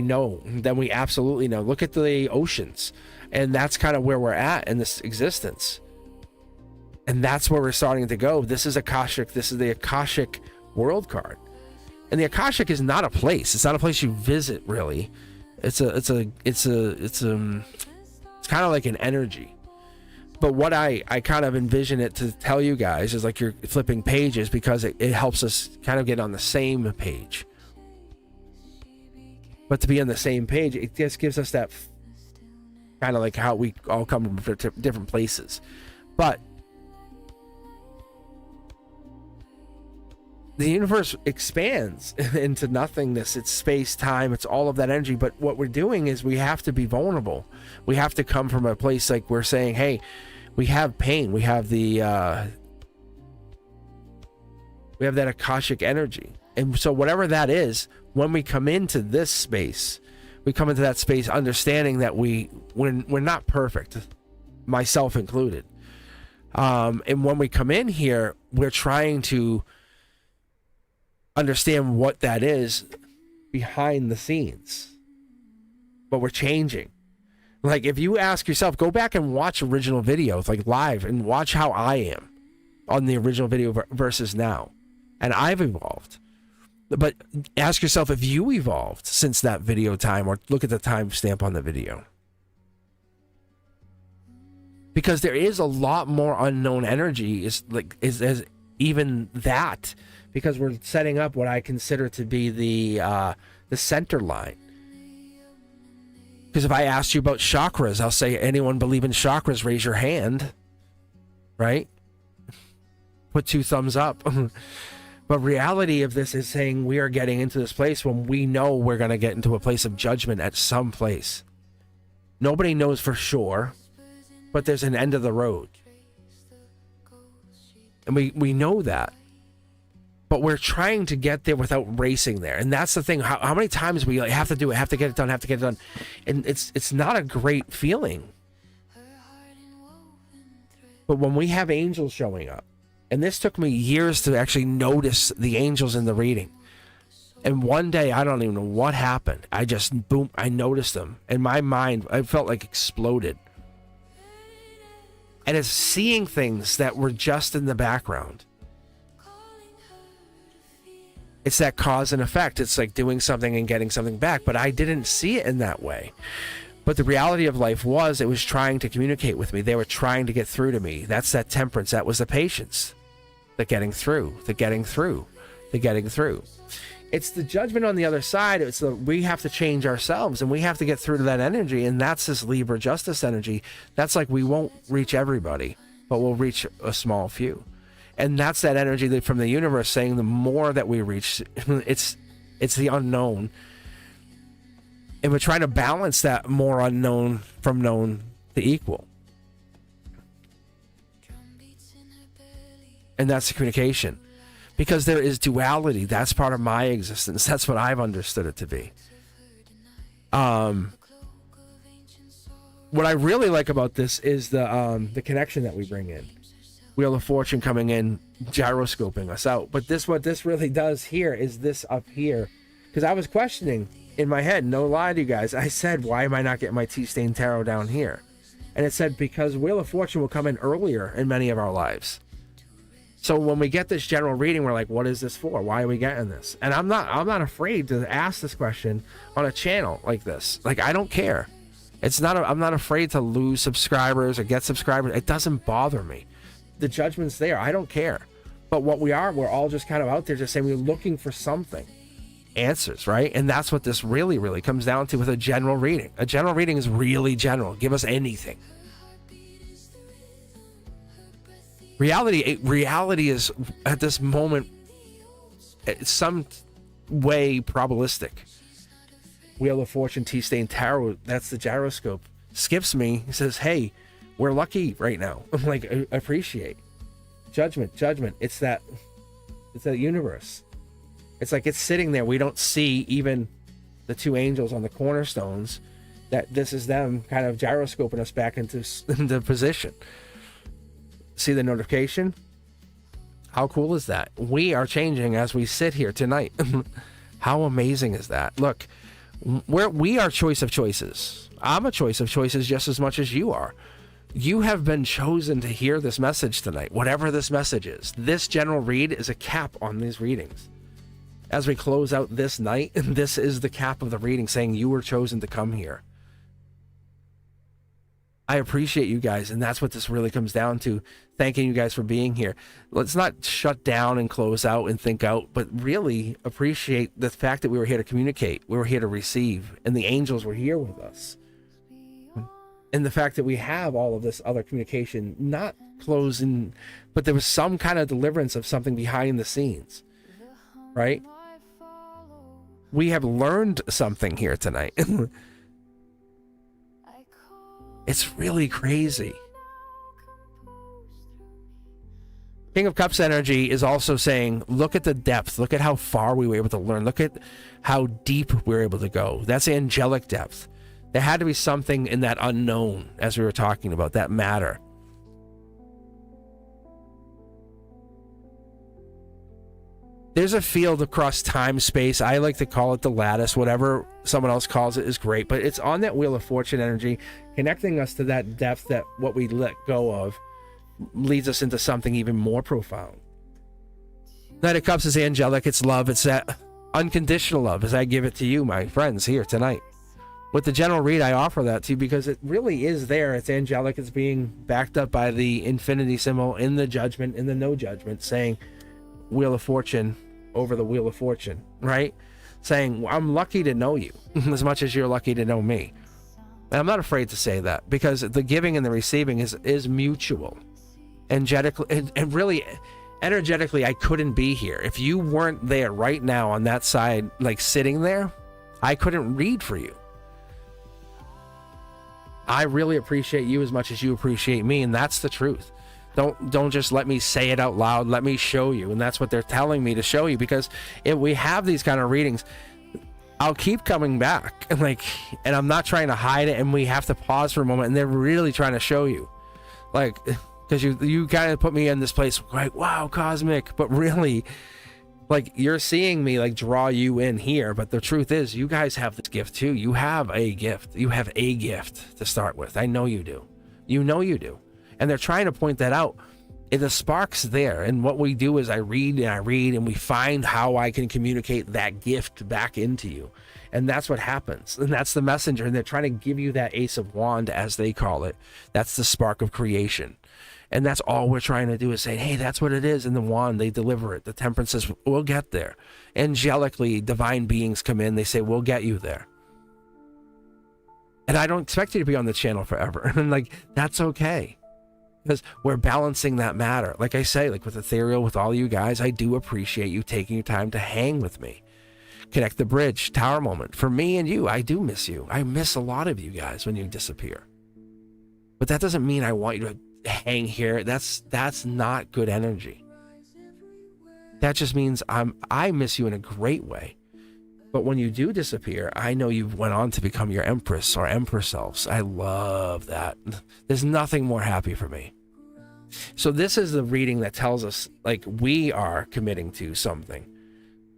know, than we absolutely know. Look at the oceans, and that's kind of where we're at in this existence. And that's where we're starting to go. This is Akashic. This is the Akashic world card. And the Akashic is not a place. It's not a place you visit, really. It's kind of like an energy. But what I kind of envision it to tell you guys is like you're flipping pages, because it helps us kind of get on the same page. But to be on the same page, it just gives us that kind of like how we all come from different places. But the universe expands into nothingness. It's space, time, it's all of that energy. But what we're doing is we have to be vulnerable. We have to come from a place like we're saying, hey, we have pain. We have the we have that Akashic energy. And so whatever that is, when we come into this space, we come into that space understanding that we're not perfect, myself included. And when we come in here, we're trying to understand what that is behind the scenes. But we're changing. Like, if you ask yourself, go back and watch original videos, like live, and watch how I am on the original video versus now. And I've evolved. But ask yourself if you evolved since that video time, or look at the timestamp on the video. Because there is a lot more unknown energy, is even that, because we're setting up what I consider to be the center line. Because if I asked you about chakras, I'll say, anyone believe in chakras, raise your hand, right? Put 2 thumbs up. But reality of this is saying we are getting into this place when we know we're going to get into a place of judgment at some place. Nobody knows for sure, but there's an end of the road. And we know that. But we're trying to get there without racing there. And that's the thing. How many times we have to do it, have to get it done, have to get it done. And it's not a great feeling. But when we have angels showing up, and this took me years to actually notice the angels in the reading. And one day, I don't even know what happened. I just, boom, I noticed them. And my mind, I felt like exploded. And it's seeing things that were just in the background. It's that cause and effect. It's like doing something and getting something back. But I didn't see it in that way. But the reality of life was, it was trying to communicate with me. They were trying to get through to me. That's that temperance. That was the patience. The getting through. The getting through. The getting through. It's the judgment on the other side. It's we have to change ourselves, and we have to get through to that energy. And that's this Libra justice energy. That's like, we won't reach everybody, but we'll reach a small few. And that's that energy that from the universe saying the more that we reach, it's the unknown. And we're trying to balance that more unknown from known to equal. And that's the communication. Because there is duality. That's part of my existence. That's what I've understood it to be. What I really like about this is the connection that we bring in. Wheel of Fortune coming in, gyroscoping us out. But what this really does here is this up here. Because I was questioning in my head, no lie to you guys. I said, why am I not getting my T-Stain Tarot down here? And it said, because Wheel of Fortune will come in earlier in many of our lives. So when we get this general reading, we're like, what is this for? Why are we getting this? And I'm not afraid to ask this question on a channel like this. Like, I don't care. I'm not afraid to lose subscribers or get subscribers. It doesn't bother me. The judgment's there. I don't care. But we're all just kind of out there just saying we're looking for something. Answers, right? And that's what this really, really comes down to with a general reading. A general reading is really general. Give us anything. Reality is, at this moment, some way probabilistic. Wheel of Fortune, T-Stain Tarot, that's the gyroscope. Skips me. He says, hey, we're lucky right now. I'm like, I appreciate. Judgment. It's that universe. It's like it's sitting there. We don't see even the 2 angels on the cornerstones. That this is them kind of gyroscoping us back into position. See the notification? How cool is that? We are changing as we sit here tonight. How amazing is that? Look, we are choice of choices. I'm a choice of choices just as much as you are. You have been chosen to hear this message tonight, whatever this message is. This general read is a cap on these readings. As we close out this night, this is the cap of the reading saying you were chosen to come here. I appreciate you guys, and that's what this really comes down to. Thanking you guys for being here. Let's not shut down and close out and think out, but really appreciate the fact that we were here to communicate. We were here to receive, and the angels were here with us. And the fact that we have all of this other communication, not closing, but there was some kind of deliverance of something behind the scenes, right? We have learned something here tonight. It's really crazy. King of Cups energy is also saying, look at the depth. Look at how far we were able to learn. Look at how deep we were able to go. That's angelic depth. There had to be something in that unknown, as we were talking about, that matter. There's a field across time, space. I like to call it the lattice. Whatever someone else calls it is great. But it's on that Wheel of Fortune energy, connecting us to that depth that what we let go of leads us into something even more profound. Knight of Cups is angelic. It's love. It's that unconditional love as I give it to you, my friends, here tonight. With the general read, I offer that to you because it really is there. It's angelic. It's being backed up by the infinity symbol in the judgment, in the no judgment, saying Wheel of Fortune over the Wheel of Fortune, right? Saying, I'm lucky to know you as much as you're lucky to know me. And I'm not afraid to say that because the giving and the receiving is mutual. Energetically, and really, energetically, I couldn't be here. If you weren't there right now on that side, like sitting there, I couldn't read for you. I really appreciate you as much as you appreciate me, and that's the truth. Don't just let me say it out loud. Let me show you, and that's what they're telling me to show you. Because if we have these kind of readings, I'll keep coming back, and I'm not trying to hide it. And we have to pause for a moment, and they're really trying to show you, because you kind of put me in this place, like, wow, Cosmic, but really, you're seeing me draw you in here. But the truth is, you guys have this gift too. You have a gift. You have a gift to start with. I know you do. You know you do. And they're trying to point that out. The spark's there. And what we do is I read, and we find how I can communicate that gift back into you. And that's what happens. And that's the messenger. And they're trying to give you that Ace of Wand, as they call it. That's the spark of creation. And that's all we're trying to do is say, hey, that's what it is. And the wand, they deliver it. The temperance says, we'll get there. Angelically, divine beings come in. They say, we'll get you there. And I don't expect you to be on the channel forever. And that's okay. Because we're balancing that matter. Like I say, with Ethereal, with all you guys, I do appreciate you taking your time to hang with me. Connect the bridge, tower moment. For me and you, I do miss you. I miss a lot of you guys when you disappear. But that doesn't mean I want you to hang here. That's not good energy. That just means I miss you in a great way. But when you do disappear, I know you went on to become your Empress or Empress selves. I love that. There's nothing more happy for me. So this is the reading that tells us we are committing to something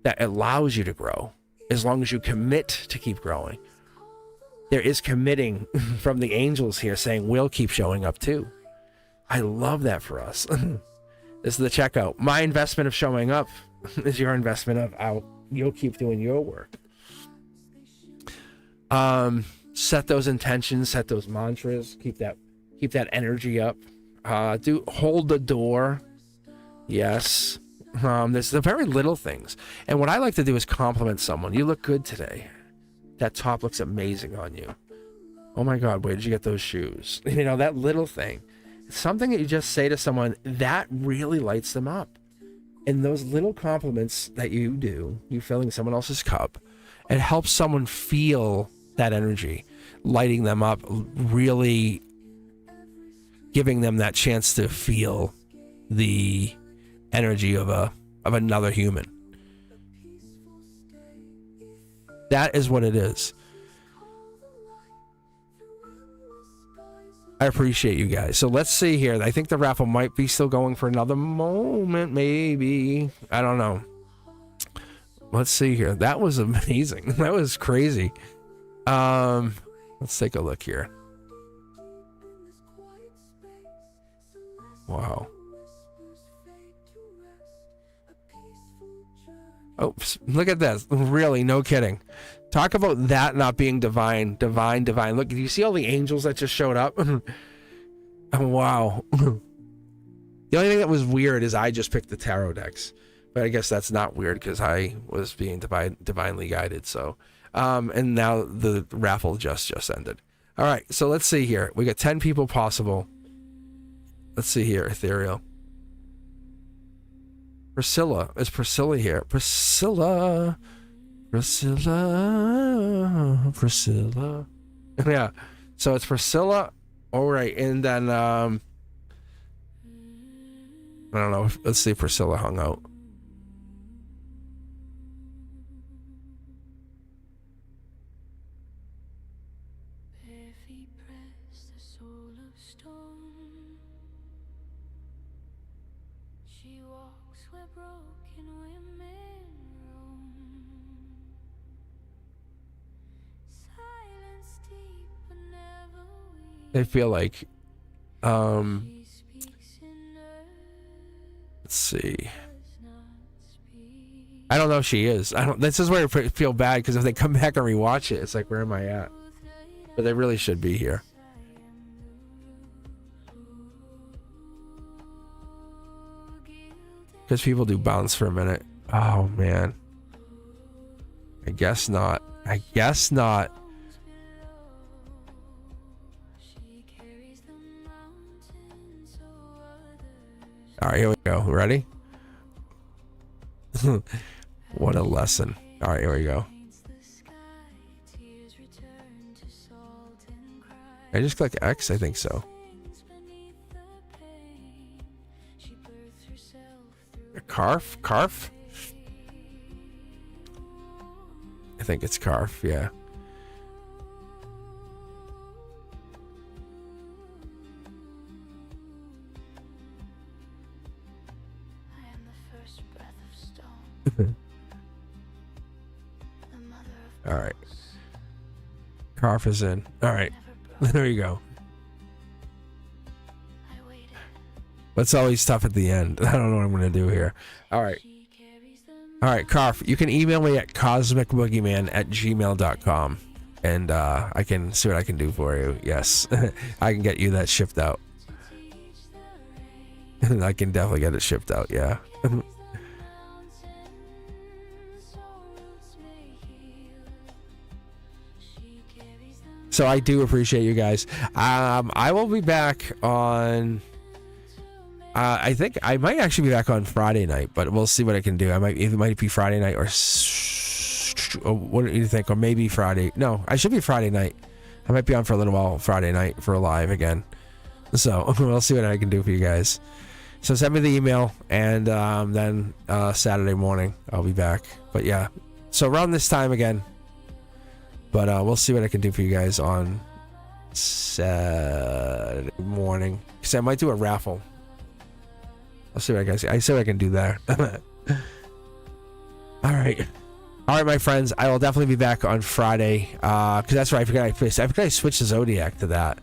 that allows you to grow as long as you commit to keep growing. There is committing from the angels here saying we'll keep showing up too. I love that for us. This is the checkout. My investment of showing up is your investment of you'll keep doing your work. Set those intentions, set those mantras, keep that energy up. Hold the door. Yes. There's the very little things. And what I like to do is compliment someone. You look good today. That top looks amazing on you. Oh my God, where did you get those shoes? That little thing. Something that you just say to someone, that really lights them up. And those little compliments that you do, you filling someone else's cup, it helps someone feel that energy, lighting them up, really giving them that chance to feel the energy of another human. That is what it is. I appreciate you guys. So let's see here. I think the raffle might be still going for another moment, maybe. I don't know. Let's see here. That was amazing. That was crazy. Let's take a look here. Wow. Oh, look at this. Really, no kidding. Talk about that not being divine. Look, do you see all the angels that just showed up? Oh, wow. The only thing that was weird is I just picked the tarot decks. But I guess that's not weird because I was being divinely guided. So, and now the raffle just ended. All right, so let's see here. We got 10 people possible. Let's see here, Ethereal. Priscilla. Is Priscilla here? Priscilla. Yeah, so it's Priscilla. All right, and then, I don't know. Let's see if Priscilla hung out. I feel like, let's see. I don't know if she is. This is where I feel bad because if they come back and rewatch it, it's like, where am I at? But they really should be here. Because people do bounce for a minute. Oh, man. I guess not. All right, here we go. Ready? What a lesson. All right, here we go. I just click X? I think so. Karf? I think it's Karf, yeah. All right. Karf is in. All right. There you go. That's always tough at the end. I don't know what I'm going to do here. All right. All right, Karf, you can email me at cosmicboogeyman@gmail.com and I can see what I can do for you. Yes. I can get you that shipped out. I can definitely get it shipped out, yeah. So I do appreciate you guys. I will be back on... I think I might actually be back on Friday night, but we'll see what I can do. It might be Friday night or what do you think? Or maybe Friday. No, I should be Friday night. I might be on for a little while Friday night for a live again. So we'll see what I can do for you guys. So send me the email, and then Saturday morning I'll be back. But yeah, so around this time again. But we'll see what I can do for you guys on Saturday morning. Because I might do a raffle. I'll see what I see what I can do there. All right, my friends. I will definitely be back on Friday. Because that's right. I forgot I switched the Zodiac to that.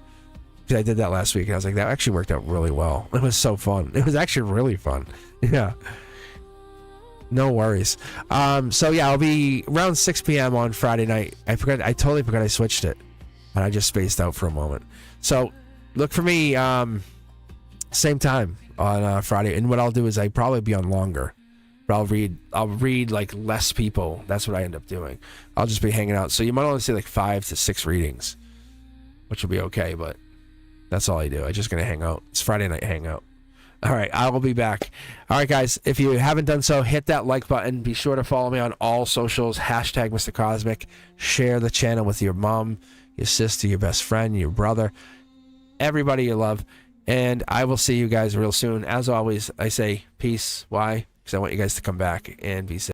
Because I did that last week. And I was like, that actually worked out really well. It was so fun. It was actually really fun. Yeah. No worries. So yeah, I'll be around 6 p.m. on Friday night. I totally forgot I switched it. And I just spaced out for a moment. So look for me same time on Friday. And what I'll do is I probably be on longer. But I'll read like less people. That's what I end up doing. I'll just be hanging out. So you might only see like 5 to 6 readings, which will be okay, but that's all I do. I'm just gonna hang out. It's Friday night hangout. All right, I will be back. All right, guys, if you haven't done so, hit that like button. Be sure to follow me on all socials, hashtag Mr. Cosmic. Share the channel with your mom, your sister, your best friend, your brother, everybody you love. And I will see you guys real soon. As always, I say peace. Why? Because I want you guys to come back and be safe.